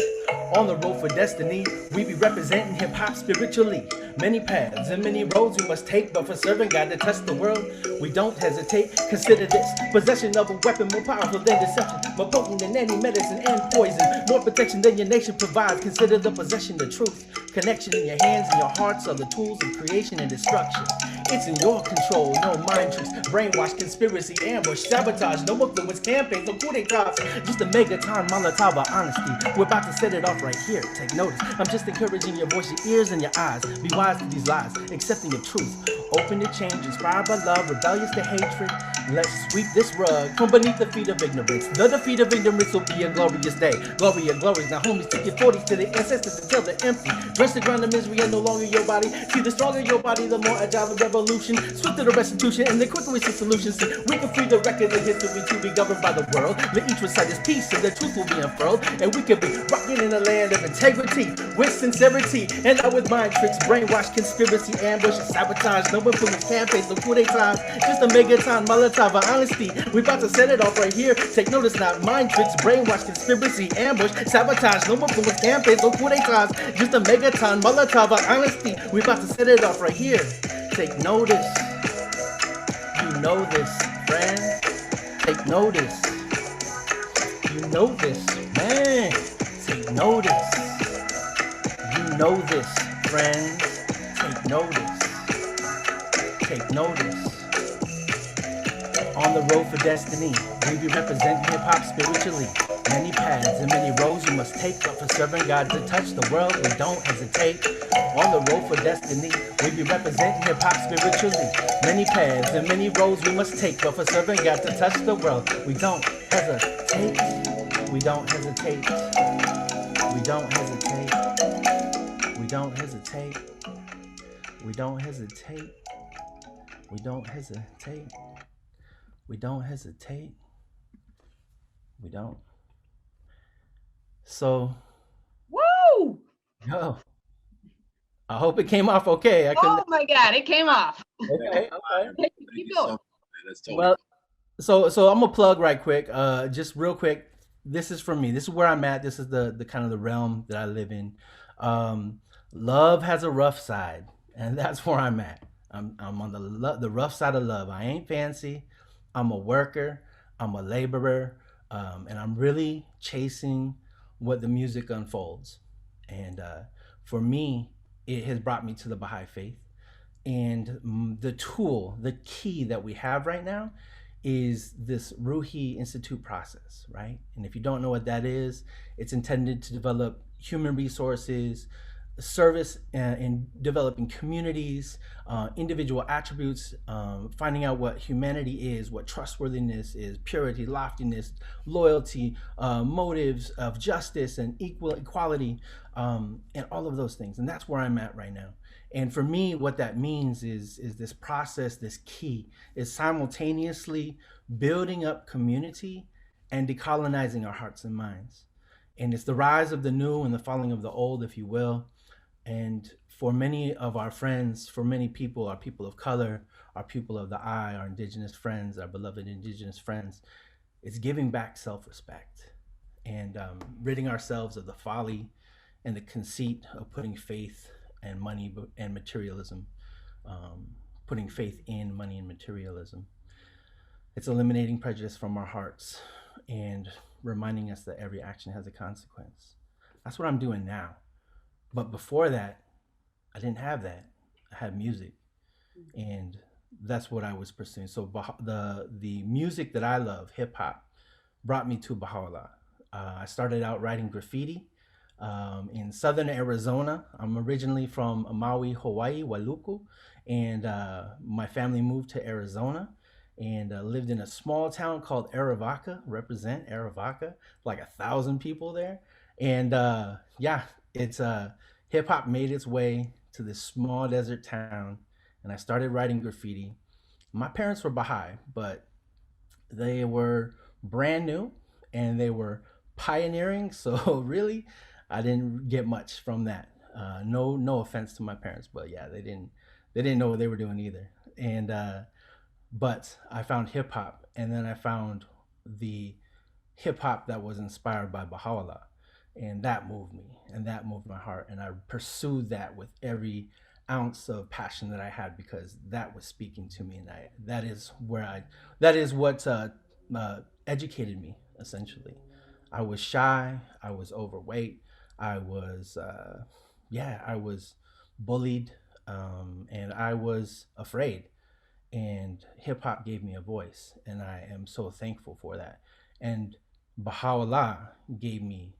On the road for destiny, we be representing hip hop spiritually. Many paths and many roads we must take, but for serving God to touch the world, we don't hesitate. Consider this possession of a weapon more powerful than deception, more potent than any medicine and poison, more protection than your nation provides. Consider the possession of truth. Connection in your hands and your hearts are the tools of creation and destruction. It's in your control, no mind tricks, brainwash, conspiracy, ambush, sabotage, no influence, campaigns, no coup d'etats, just a megaton Molotov of honesty. We're about to set it off right here, take notice. I'm just encouraging your voice, your ears, and your eyes. Be wise to these lies, accepting your truth. Open to change, inspired by love, rebellious to hatred. Let's sweep this rug from beneath the feet of ignorance. The defeat of ignorance will be a glorious day. Glory of glories. Now homies, take your 40s to the ancestors until they're empty. Dress the ground of misery and no longer your body. See, the stronger your body, the more agile the revolution. Swift to the restitution and the quicker we see solutions. See, we can free the record of history to be governed by the world. Let each recite his peace and the truth will be unfurled. And we can be rocking in a land of integrity with sincerity. And not with mind tricks, brainwash, conspiracy, ambush, and sabotage. No influence, campaigns, no coup d'etats. Just a megaton Molotov of honesty. We about to set it off right here. Take notice, not mind tricks, brainwash, conspiracy, ambush, sabotage. No influence, campaigns, no coup d'etats. Just a megaton Molotov of honesty. We about to set it off right here. Take notice. know this, friend. Take notice. You know this, man. Take notice. You know this, friends. Take notice. Take notice. On the road for destiny, we be representing hip-hop spiritually. Many paths and many roads you must take, but for serving God to touch the world, we don't hesitate. On the road for destiny, we be representing hip-hop spiritually. Many paths and many roads we must take, but for serving God to touch the world, we don't hesitate. We don't hesitate. We don't hesitate. We don't hesitate. We don't hesitate. We don't hesitate. We don't hesitate. We don't. So, woo! Yo, I hope it came off okay. Oh my God, it came off. Okay, okay. Keep going. Well, so I'm gonna plug right quick. Just real quick. This is for me. This is where I'm at. This is the kind of the realm that I live in. Love has a rough side, and that's where I'm at. I'm on the rough side of love. I ain't fancy. I'm a worker. I'm a laborer, and I'm really chasing what the music unfolds. And for me, it has brought me to the Baha'i faith. And the tool, the key that we have right now is this Ruhi Institute process, right? And if you don't know what that is, it's intended to develop human resources, service in developing communities, individual attributes, finding out what humanity is, what trustworthiness is, purity, loftiness, loyalty, motives of justice and equality, and all of those things. And that's where I'm at right now. And for me, what that means is this process, this key, is simultaneously building up community and decolonizing our hearts and minds. And it's the rise of the new and the falling of the old, if you will. And for many of our friends, for many people, our people of color, our people of the eye, our indigenous friends, our beloved indigenous friends, it's giving back self-respect and ridding ourselves of the folly and the conceit of putting faith and money and materialism, putting faith in money and materialism. It's eliminating prejudice from our hearts and reminding us that every action has a consequence. That's what I'm doing now. But before that, I didn't have that. I had music, and that's what I was pursuing. So the music that I love, hip hop, brought me to Baha'u'llah. I started out writing graffiti in southern Arizona. I'm originally from Maui, Hawaii, Wailuku, and my family moved to Arizona and lived in a small town called Arivaca, represent Arivaca, like 1,000 people there. And yeah, it's hip hop made its way to this small desert town, and I started writing graffiti. My parents were Baha'i, but they were brand new and they were pioneering. So really, I didn't get much from that. No offense to my parents, but yeah, they didn't know what they were doing either. And but I found hip hop, and then I found the hip hop that was inspired by Baha'u'llah. And that moved me, and that moved my heart. And I pursued that with every ounce of passion that I had, because that was speaking to me. And that is what educated me, essentially. I was shy, I was overweight, I was bullied, and I was afraid. And hip hop gave me a voice, and I am so thankful for that. And Baha'u'llah gave me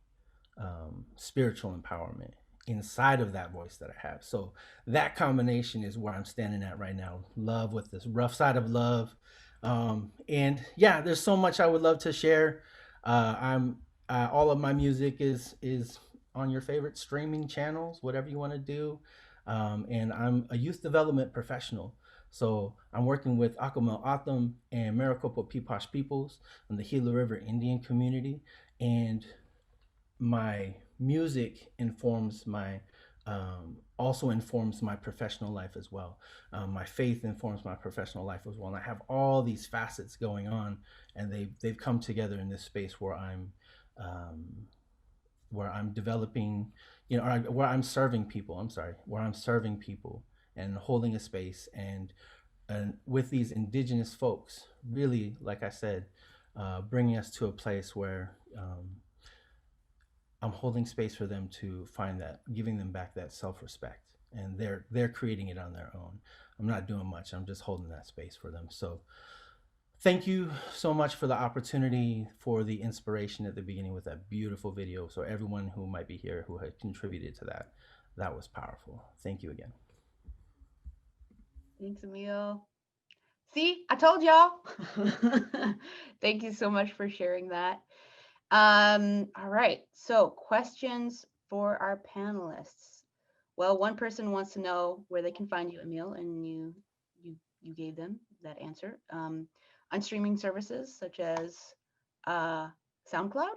spiritual empowerment inside of that voice that I have. So that combination is where I'm standing at right now. Love with this rough side of love. And yeah, there's so much I would love to share. All of my music is on your favorite streaming channels, whatever you want to do. And I'm a youth development professional. So I'm working with Akamel Atham and Maricopa Peeposh peoples in the Gila River Indian community. And my music informs my also informs my professional life as well. My faith informs my professional life as well. And I have all these facets going on, and they've come together in this space where I'm developing, where I'm serving people. Where I'm serving people and holding a space and and with these indigenous folks, really, like I said, bringing us to a place where I'm holding space for them to find that, giving them back that self-respect, and they're creating it on their own. I'm not doing much. I'm just holding that space for them. So thank you so much for the opportunity, for the inspiration at the beginning with that beautiful video. So everyone who might be here who had contributed to that, that was powerful. Thank you again. Thanks, Emil. See, I told y'all. Thank you so much for sharing that. All right, so questions for our panelists. Well, one person wants to know where they can find you, Emil, and you gave them that answer. On streaming services such as SoundCloud.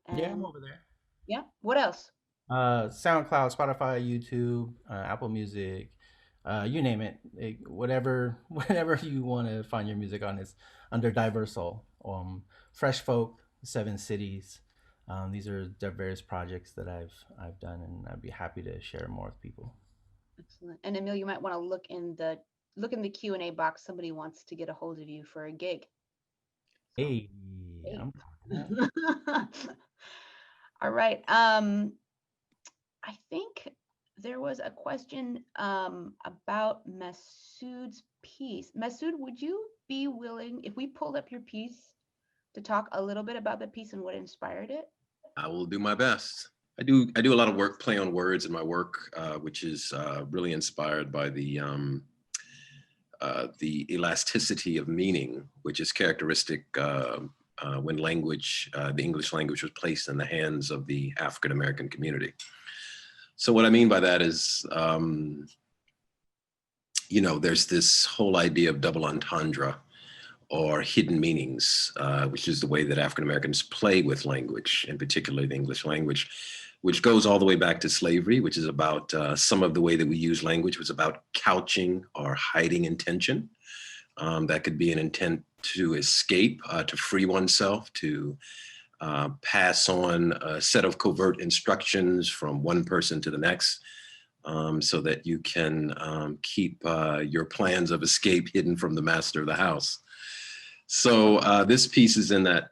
And, yeah, I'm over there. Yeah. What else? SoundCloud, Spotify, YouTube, Apple Music, you name it. Whatever you want to find your music on is under Diversal. Fresh Folk, 7 Cities. These are the various projects that I've done, and I'd be happy to share more with people. Excellent. And Emil, you might want to look in the Q&A box. Somebody wants to get a hold of you for a gig. Hey. All right. I think there was a question about Masud's piece. Masud, would you be willing, if we pulled up your piece, to talk a little bit about the piece and what inspired it? I will do my best. I do a lot of work, play on words in my work, which is really inspired by the elasticity of meaning, which is characteristic when language, the English language was placed in the hands of the African American community. So what I mean by that is, there's this whole idea of double entendre or hidden meanings, which is the way that African Americans play with language, and particularly the English language, which goes all the way back to slavery, which is about some of the way that we use language was about couching or hiding intention. That could be an intent to escape, to free oneself, to pass on a set of covert instructions from one person to the next, so that you can keep your plans of escape hidden from the master of the house. So this piece is in that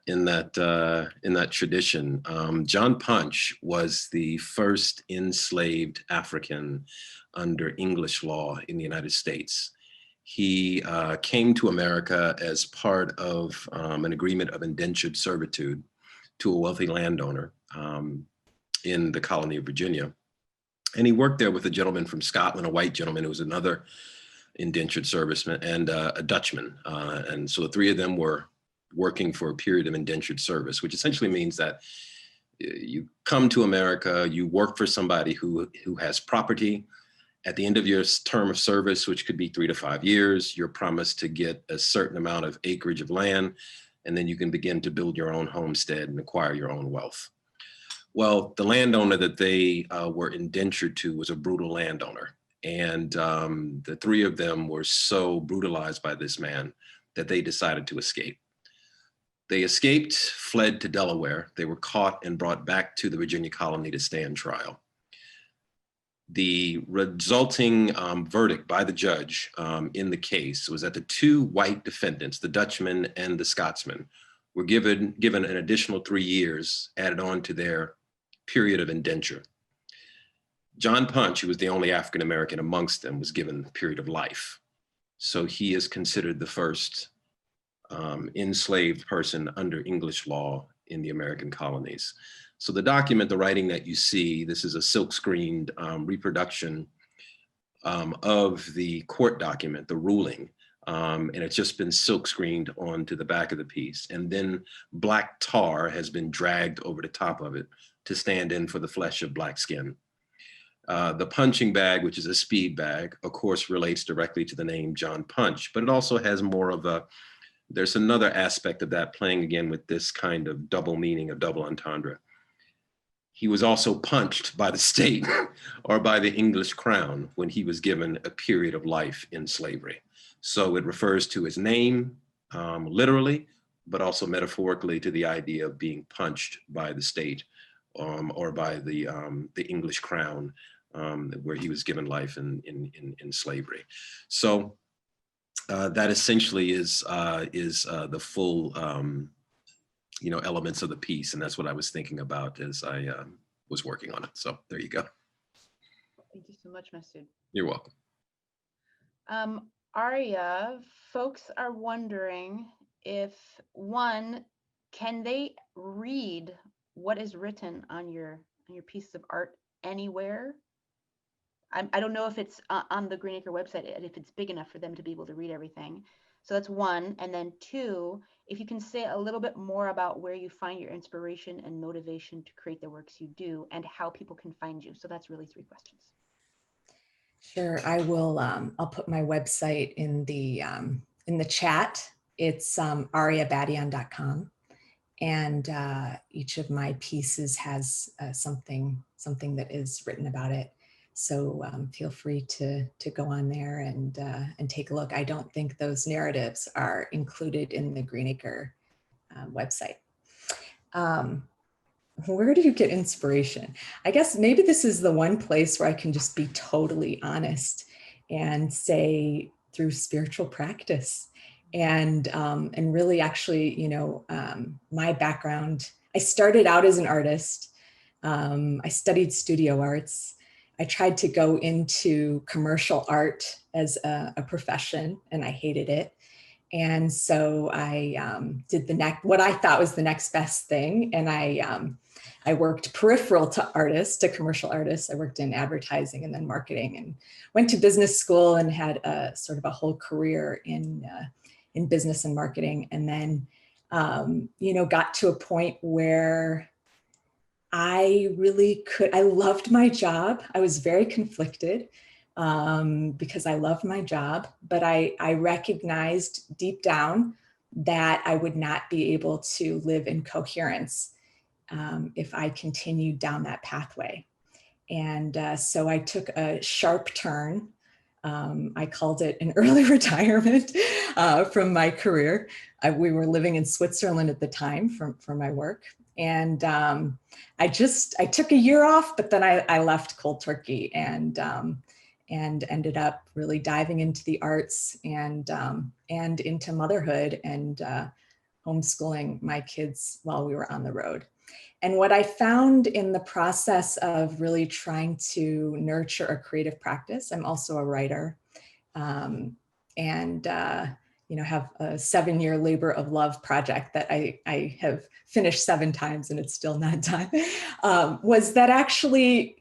tradition. John Punch was the first enslaved African under English law in the United States. He came to America as part of an agreement of indentured servitude to a wealthy landowner in the colony of Virginia. And he worked there with a gentleman from Scotland, a white gentleman who was another indentured serviceman, and a Dutchman. And so the three of them were working for a period of indentured service, which essentially means that you come to America, you work for somebody who has property. At the end of your term of service, which could be 3 to 5 years, you're promised to get a certain amount of acreage of land, and then you can begin to build your own homestead and acquire your own wealth. Well, the landowner that they were indentured to was a brutal landowner. And the three of them were so brutalized by this man that they decided to escape. They escaped, fled to Delaware. They were caught and brought back to the Virginia colony to stand trial. The resulting verdict by the judge in the case was that the two white defendants, the Dutchman and the Scotsman, were given an additional 3 years added on to their period of indenture. John Punch, who was the only African American amongst them, was given a period of life. So he is considered the first enslaved person under English law in the American colonies. So the document, the writing that you see, this is a silk-screened reproduction of the court document, the ruling, and it's just been silk-screened onto the back of the piece. And then black tar has been dragged over the top of it to stand in for the flesh of black skin. The punching bag, which is a speed bag, of course, relates directly to the name John Punch, but it also has more of there's another aspect of that playing again with this kind of double meaning of double entendre. He was also punched by the state or by the English crown when he was given a period of life in slavery. So it refers to his name, literally, but also metaphorically to the idea of being punched by the state or by the English crown where he was given life in slavery. So that essentially is the full elements of the piece, and that's what I was thinking about as I was working on it. So there you go. Thank you so much, Masud. You're welcome. Arya, folks are wondering if, one, can they read what is written on your piece of art anywhere? I don't know if it's on the Greenacre website, if it's big enough for them to be able to read everything. So that's one. And then two, if you can say a little bit more about where you find your inspiration and motivation to create the works you do and how people can find you. So that's really 3 questions. Sure, I will. I'll put my website in the chat. It's aryabadiyan.com, and each of my pieces has something that is written about it. So feel free to go on there and take a look. I don't think those narratives are included in the Greenacre website. Where do you get inspiration? I guess maybe this is the one place where I can just be totally honest and say through spiritual practice. And really actually, my background, I started out as an artist. I studied studio arts. I tried to go into commercial art as a profession, and I hated it. And so I did what I thought was the next best thing. And I worked peripheral to commercial artists. I worked in advertising and then marketing, and went to business school and had a sort of a whole career in business and marketing. And then, got to a point where I loved my job. I was very conflicted because I loved my job, but I recognized deep down that I would not be able to live in coherence if I continued down that pathway. And so I took a sharp turn. I called it an early retirement from my career. We were living in Switzerland at the time for my work. And I took a year off, but then I left cold turkey and ended up really diving into the arts and into motherhood and homeschooling my kids while we were on the road. And what I found in the process of really trying to nurture a creative practice, I'm also a writer, and have a 7-year labor of love project that I have finished 7 times and it's still not done, was that actually,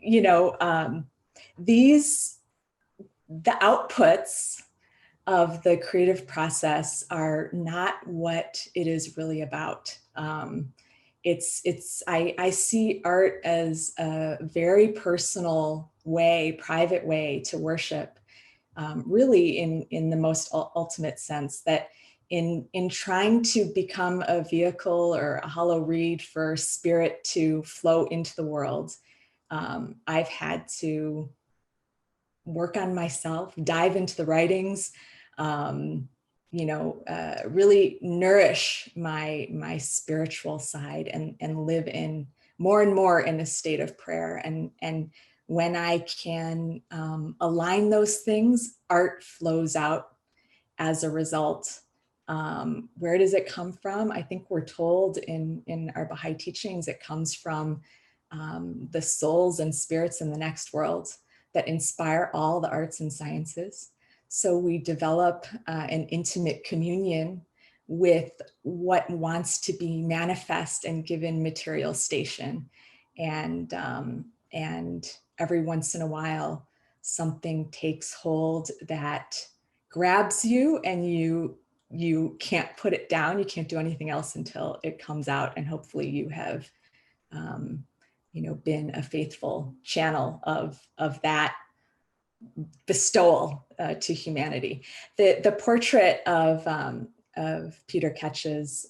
the outputs of the creative process are not what it is really about. I see art as a very personal way, private way to worship, really in the most ultimate sense, that in trying to become a vehicle or a hollow reed for spirit to flow into the world, I've had to work on myself, dive into the writings, really nourish my spiritual side and live in more and more in a state of prayer. And when I can align those things, art flows out as a result. Where does it come from? I think we're told in our Bahá'í teachings, it comes from the souls and spirits in the next world that inspire all the arts and sciences. So we develop an intimate communion with what wants to be manifest and given material station. And every once in a while, something takes hold that grabs you and you can't put it down. You can't do anything else until it comes out. And hopefully you have, been a faithful channel of that bestowal to humanity. The portrait of Peter Ketch's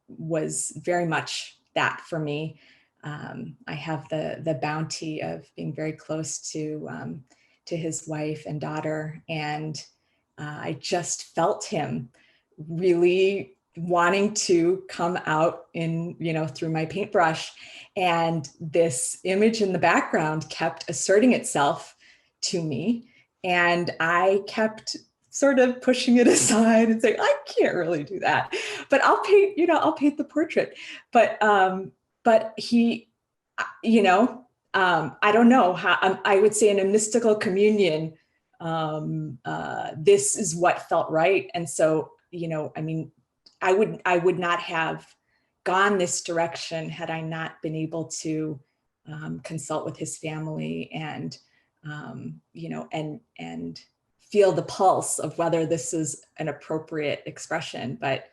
was very much that for me. I have the bounty of being very close to his wife and daughter, and I just felt him really wanting to come out in, through my paintbrush. And this image in the background kept asserting itself to me. And I kept sort of pushing it aside and saying, I can't really do that, but I'll paint the portrait. But he, I don't know how, I would say in a mystical communion, this is what felt right. And so, I would not have gone this direction had I not been able to consult with his family and, and feel the pulse of whether this is an appropriate expression. But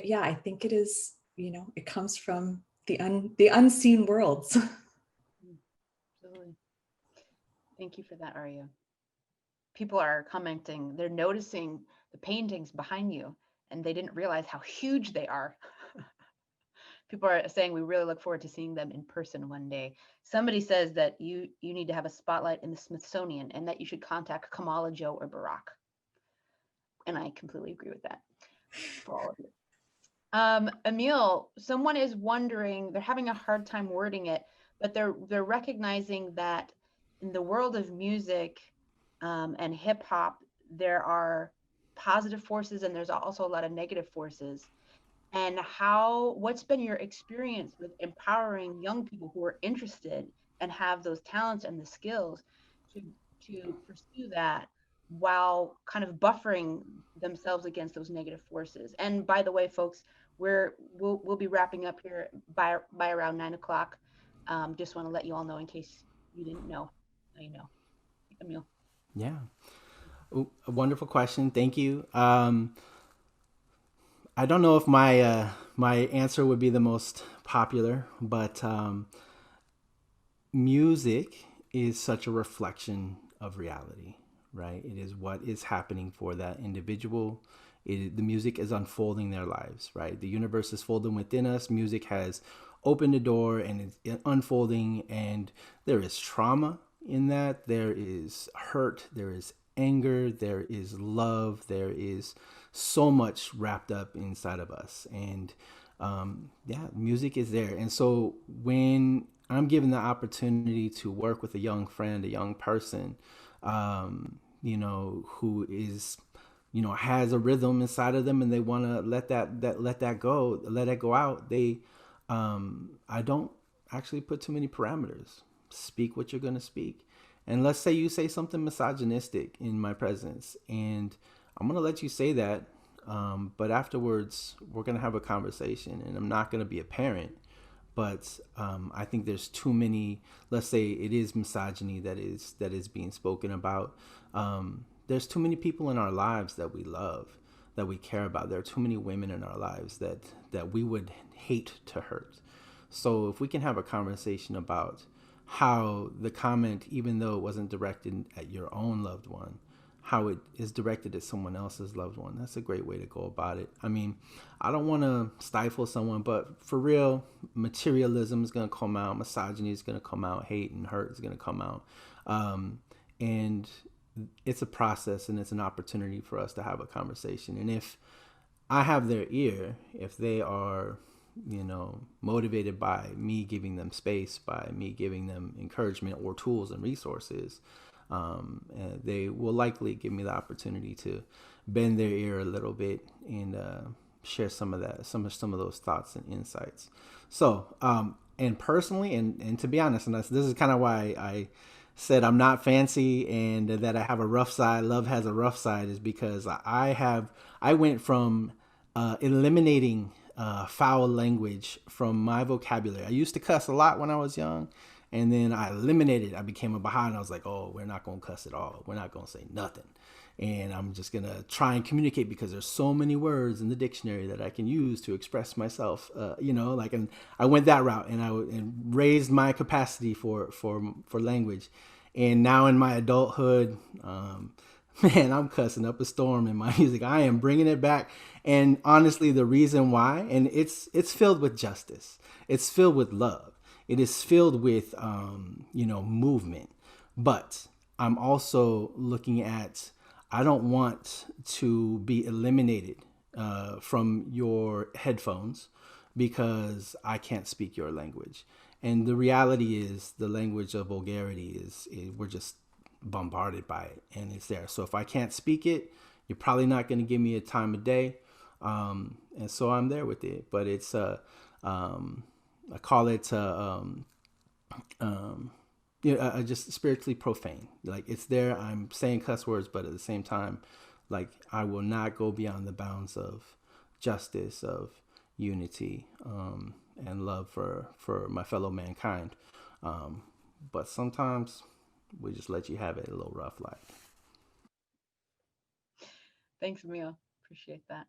yeah, I think it is, it comes from the unseen worlds. Absolutely. Thank you for that, Arya. People are commenting, they're noticing the paintings behind you, and they didn't realize how huge they are. People are saying we really look forward to seeing them in person one day. Somebody says that you need to have a spotlight in the Smithsonian and that you should contact Kamala, Joe, or Barack. And I completely agree with that for all of you. Emil, someone is wondering, they're having a hard time wording it, but they're recognizing that in the world of music and hip hop, there are positive forces and there's also a lot of negative forces. And what's been your experience with empowering young people who are interested and have those talents and the skills to pursue that while kind of buffering themselves against those negative forces? And by the way, folks, we'll be wrapping up here by around 9 o'clock. Just want to let you all know in case you didn't know. Now you know. Emil. Yeah. Ooh, a wonderful question. Thank you. I don't know if my my answer would be the most popular, but music is such a reflection of reality, right? It is what is happening for that individual. The music is unfolding their lives, right? The universe is folding within us. Music has opened the door and it's unfolding, and there is trauma in that. There is hurt. There is anger. There is love. There is so much wrapped up inside of us. And yeah, music is there. And so when I'm given the opportunity to work with a young friend, a young person, who is, has a rhythm inside of them and they want to let it go out. I don't actually put too many parameters. Speak what you're going to speak. And let's say you say something misogynistic in my presence, and I'm going to let you say that. But afterwards, we're going to have a conversation, and I'm not going to be a parent. But I think there's too many, let's say it is misogyny that is being spoken about. There's too many people in our lives that we love, that we care about. There are too many women in our lives that we would hate to hurt. So if we can have a conversation about how the comment, even though it wasn't directed at your own loved one, how it is directed at someone else's loved one, that's a great way to go about it. I mean, I don't want to stifle someone, but for real, materialism is going to come out, misogyny is going to come out, hate and hurt is going to come out. And it's a process, and it's an opportunity for us to have a conversation. And if I have their ear, if they are, motivated by me giving them space, by me giving them encouragement or tools and resources, they will likely give me the opportunity to bend their ear a little bit and share some of those thoughts and insights. So, and personally, and to be honest, and this is kind of why I said I'm not fancy and that I have a rough side. Love has a rough side, is because I went from eliminating foul language from my vocabulary. I used to cuss a lot when I was young, and then I eliminated it. I became a Bahá'í, and I was like, oh, we're not going to cuss at all. We're not going to say nothing. And I'm just going to try and communicate, because there's so many words in the dictionary that I can use to express myself, and I went that route, and raised my capacity for language. And now in my adulthood, man, I'm cussing up a storm in my music. I am bringing it back. And honestly, the reason why, and it's filled with justice. It's filled with love. It is filled with, movement. But I'm also looking at, I don't want to be eliminated from your headphones because I can't speak your language. And the reality is the language of vulgarity is we're just bombarded by it, and it's there. So if I can't speak it, you're probably not going to give me a time of day. And so I'm there with it, but it's I call it just spiritually profane. Like, it's there. I'm saying cuss words, but at the same time, like, I will not go beyond the bounds of justice, of unity, and love for my fellow mankind. But sometimes we just let you have it a little rough, like. Thanks, Emil. Appreciate that.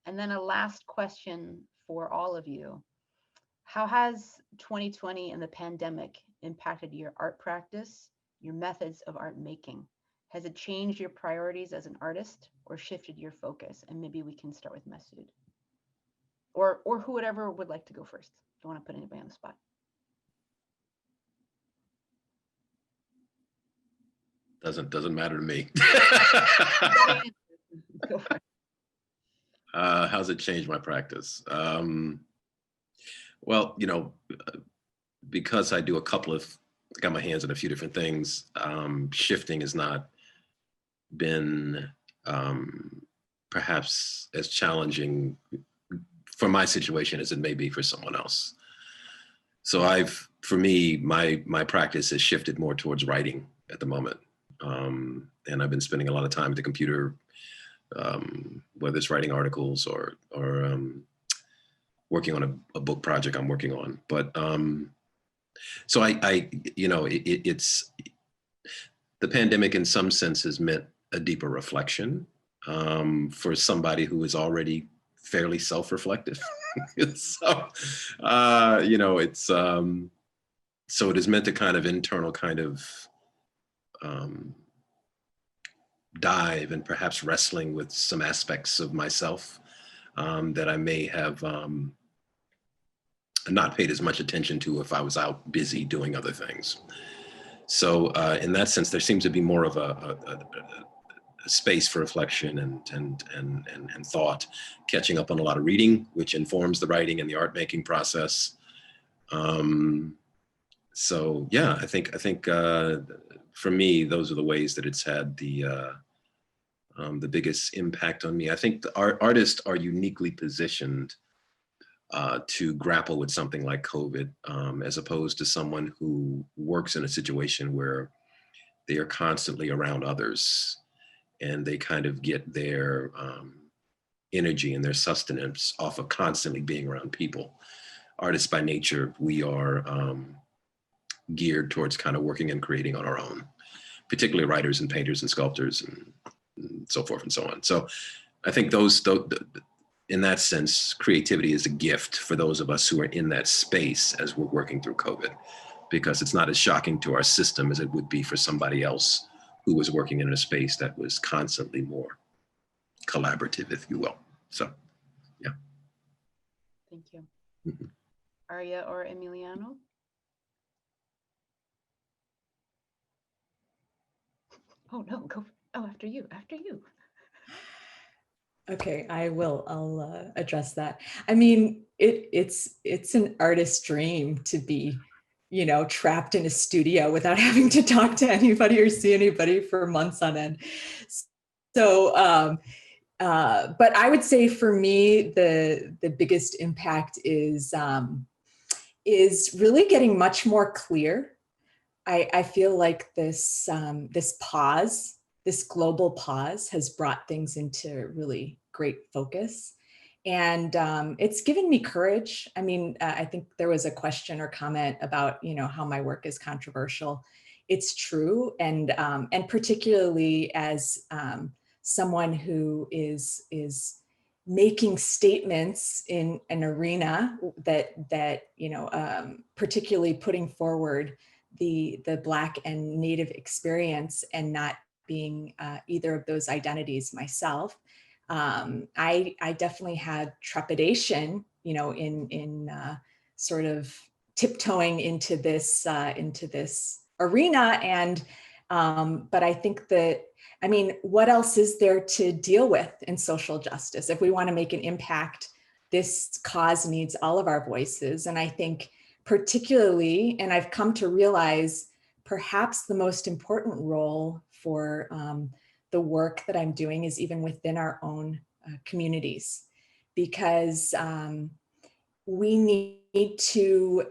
And then a last question for all of you. How has 2020 and the pandemic impacted your art practice, your methods of art making? Has it changed your priorities as an artist or shifted your focus? And maybe we can start with Masud. Or whoever would like to go first. Don't want to put anybody on the spot. Doesn't matter to me. Go for it. How's it changed my practice? Well, because I do got my hands in a few different things, shifting has not been perhaps as challenging for my situation as it may be for someone else. So for me, my practice has shifted more towards writing at the moment. And I've been spending a lot of time at the computer, whether it's writing articles or working on a book project I'm working on. But so it's the pandemic in some sense has meant a deeper reflection for somebody who is already fairly self-reflective. So so it has meant a kind of internal kind of dive and perhaps wrestling with some aspects of myself that I may have not paid as much attention to if I was out busy doing other things. So in that sense, there seems to be more of a space for reflection and thought, catching up on a lot of reading, which informs the writing and the art making process. So yeah, I think for me, those are the ways that it's had the biggest impact on me. I think the artists are uniquely positioned to grapple with something like COVID, as opposed to someone who works in a situation where they are constantly around others and they kind of get their energy and their sustenance off of constantly being around people. Artists by nature, we are geared towards kind of working and creating on our own, particularly writers and painters and sculptors and so forth and so on. So I think in that sense, creativity is a gift for those of us who are in that space as we're working through COVID, because it's not as shocking to our system as it would be for somebody else who was working in a space that was constantly more collaborative, if you will. So, yeah. Thank you. Mm-hmm. Arya or Emiliano? Oh no, go. Oh, after you. Okay, I'll address that. I mean, it's an artist's dream to be, trapped in a studio without having to talk to anybody or see anybody for months on end. So, but I would say for me, the biggest impact is really getting much more clear. I feel like this pause, this global pause, has brought things into really great focus. And it's given me courage. I mean, I think there was a question or comment about, how my work is controversial. It's true. And particularly as someone who is making statements in an arena that particularly putting forward the Black and Native experience and not being either of those identities myself. I definitely had trepidation, in sort of tiptoeing into this arena, and But I think that, I mean, what else is there to deal with in social justice? If we want to make an impact, this cause needs all of our voices. And I think particularly, and I've come to realize perhaps the most important role for the work that I'm doing is even within our own communities, because we need to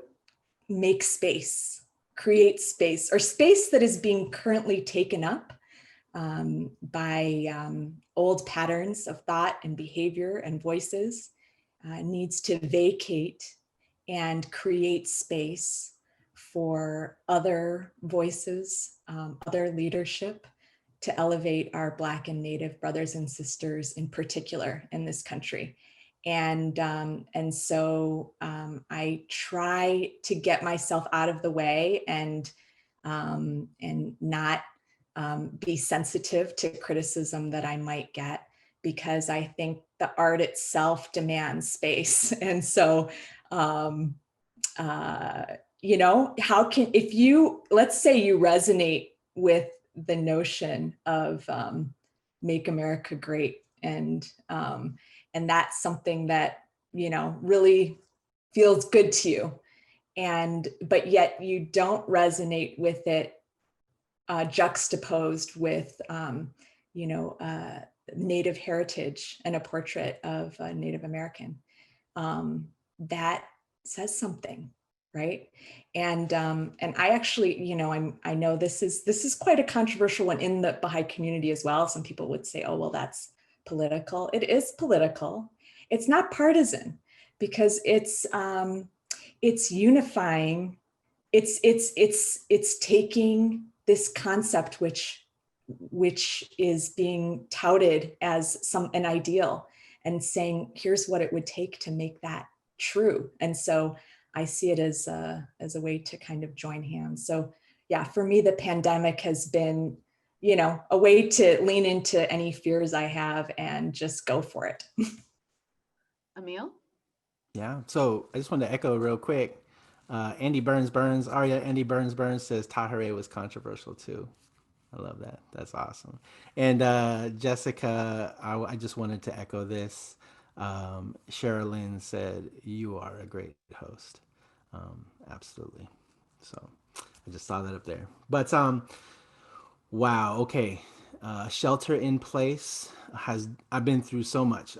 make space, create space, or space that is being currently taken up by old patterns of thought and behavior and voices, needs to vacate and create space for other voices, other leadership, to elevate our Black and Native brothers and sisters in particular in this country. And so I try to get myself out of the way and not be sensitive to criticism that I might get, because I think the art itself demands space. And so, you know, how can, if you, let's say you resonate with the notion of Make America Great, and that's something that, you know, really feels good to you, but yet you don't resonate with it juxtaposed with, you know, Native heritage and a portrait of a Native American. That says something, right? And I actually, you know, I know this is quite a controversial one in the Baha'i community as well. Some people would say, oh, well, that's political. It is political. It's not partisan, because it's unifying. It's taking this concept which is being touted as an ideal, and saying, here's what it would take to make that true. And so I see it as a way to kind of join hands. So yeah, for me, the pandemic has been, you know, a way to lean into any fears I have and just go for it. Emil? Yeah, so I just wanted to echo real quick. Andy Burns, Arya, Andy Burns says Tahereh was controversial too. I love that. That's awesome. And Jessica, I just wanted to echo this. Sherilyn said, you are a great host. Absolutely. So I just saw that up there. But wow, okay. Shelter in place I've been through so much.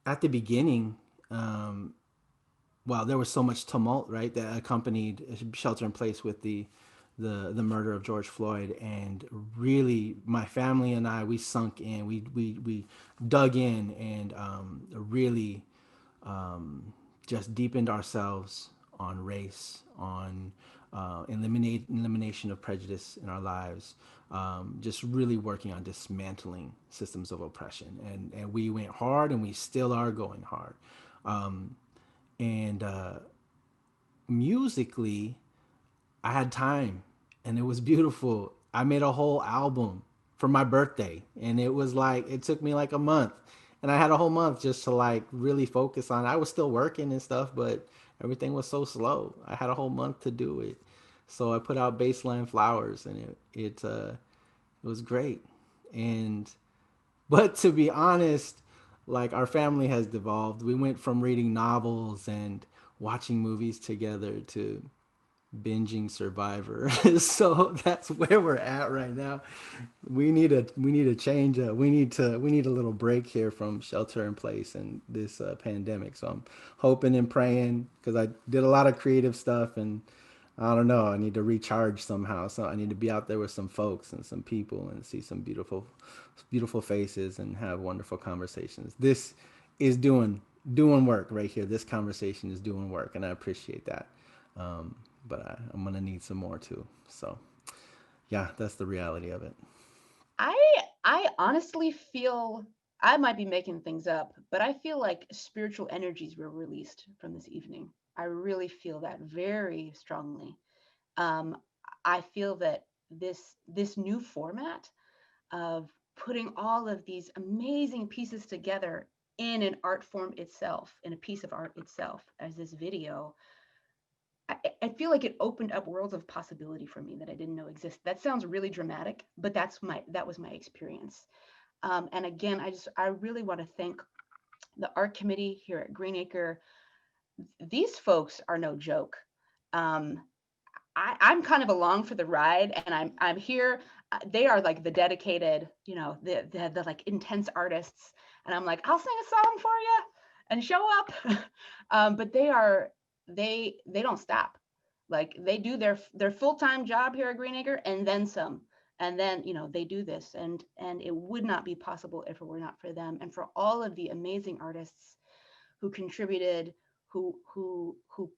At the beginning, there was so much tumult, right, that accompanied shelter in place with the murder of George Floyd. And really, my family and I, we sunk in, we dug in, and really just deepened ourselves on race, on elimination of prejudice in our lives, just really working on dismantling systems of oppression. And we went hard, and we still are going hard. And musically, I had time, and it was beautiful. I made a whole album for my birthday, and it was like, it took me like a month, and I had a whole month just to like really focus on it. I was still working and stuff, but everything was so slow. I had a whole month to do it. So I put out Baseline Flowers, and it was great. But to be honest, like, our family has devolved. We went from reading novels and watching movies together to binging Survivor. So that's where we're at right now. We need a change. We need a little break here from shelter in place and this pandemic. So I'm hoping and praying, because I did a lot of creative stuff, and I don't know, I need to recharge somehow. So I need to be out there with some folks and some people and see some beautiful faces and have wonderful conversations. This is doing work right here. This conversation is doing work, and I appreciate that. But I'm going to need some more too. So yeah, that's the reality of it. I honestly feel, I might be making things up, but I feel like spiritual energies were released from this evening. I really feel that very strongly. I feel that this new format of putting all of these amazing pieces together in an art form itself, in a piece of art itself, as this video, I feel like it opened up worlds of possibility for me that I didn't know existed. That sounds really dramatic, but that was my experience. And again, I really want to thank the art committee here at Greenacre. These folks are no joke. I'm kind of along for the ride, and I'm here. They are like the dedicated, you know, the like intense artists, and I'm like, I'll sing a song for you and show up. But they don't stop. Like they do their full-time job here at Greenacre and then some. And then, you know, they do this, and it would not be possible if it were not for them, and for all of the amazing artists who contributed, who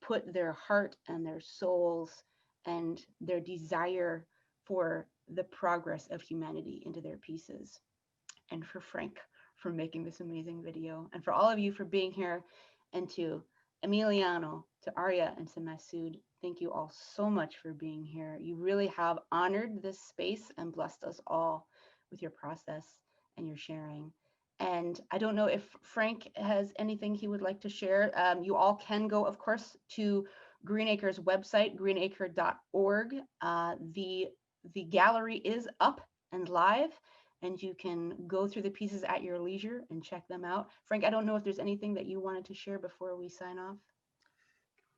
put their heart and their souls and their desire for the progress of humanity into their pieces, and for Frank for making this amazing video, and for all of you for being here, and to Emiliano, to Arya, and to Masud. Thank you all so much for being here. You really have honored this space and blessed us all with your process and your sharing. And I don't know if Frank has anything he would like to share. You all can go, of course, to Greenacre's website, greenacre.org. The gallery is up and live, and you can go through the pieces at your leisure and check them out. Frank, I don't know if there's anything that you wanted to share before we sign off.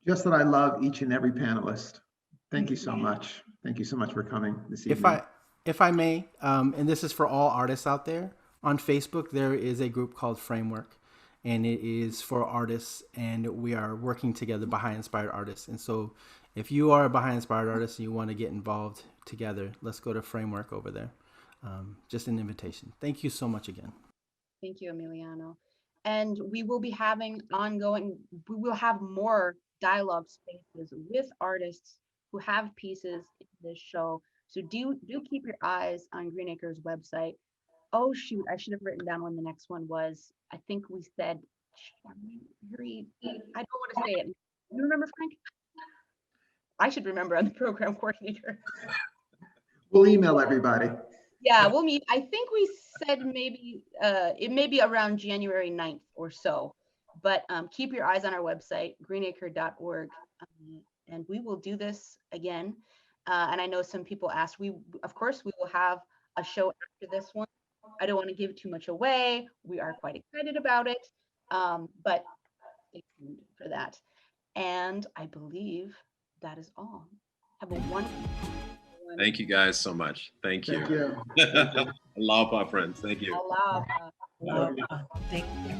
Just that I love each and every panelist. Thank you so much. Thank you so much for coming this evening. If I may, and this is for all artists out there, on Facebook there is a group called Framework, and it is for artists, and we are working together, Bahá'í inspired artists. And so if you are a Bahá'í inspired artist and you want to get involved together, let's go to Framework over there. Just an invitation. Thank you so much again. Thank you, Emiliano. And we will be having we will have more dialogue spaces with artists who have pieces in this show. So do keep your eyes on Greenacre's website. Oh shoot, I should have written down when the next one was. I think we said, I don't want to say it. You remember, Frank? I should remember. I'm the program coordinator. We'll email everybody. Yeah, we'll meet. I think we said maybe it may be around January 9th or so. But keep your eyes on our website, greenacre.org, and we will do this again. And I know some people asked, of course, we will have a show after this one. I don't want to give too much away. We are quite excited about it, but stay tuned for that. And I believe that is all. Have a wonderful one. Thank you guys so much. Thank you. Thank you. Aloha, friends. Thank you. Aloha. Thank you.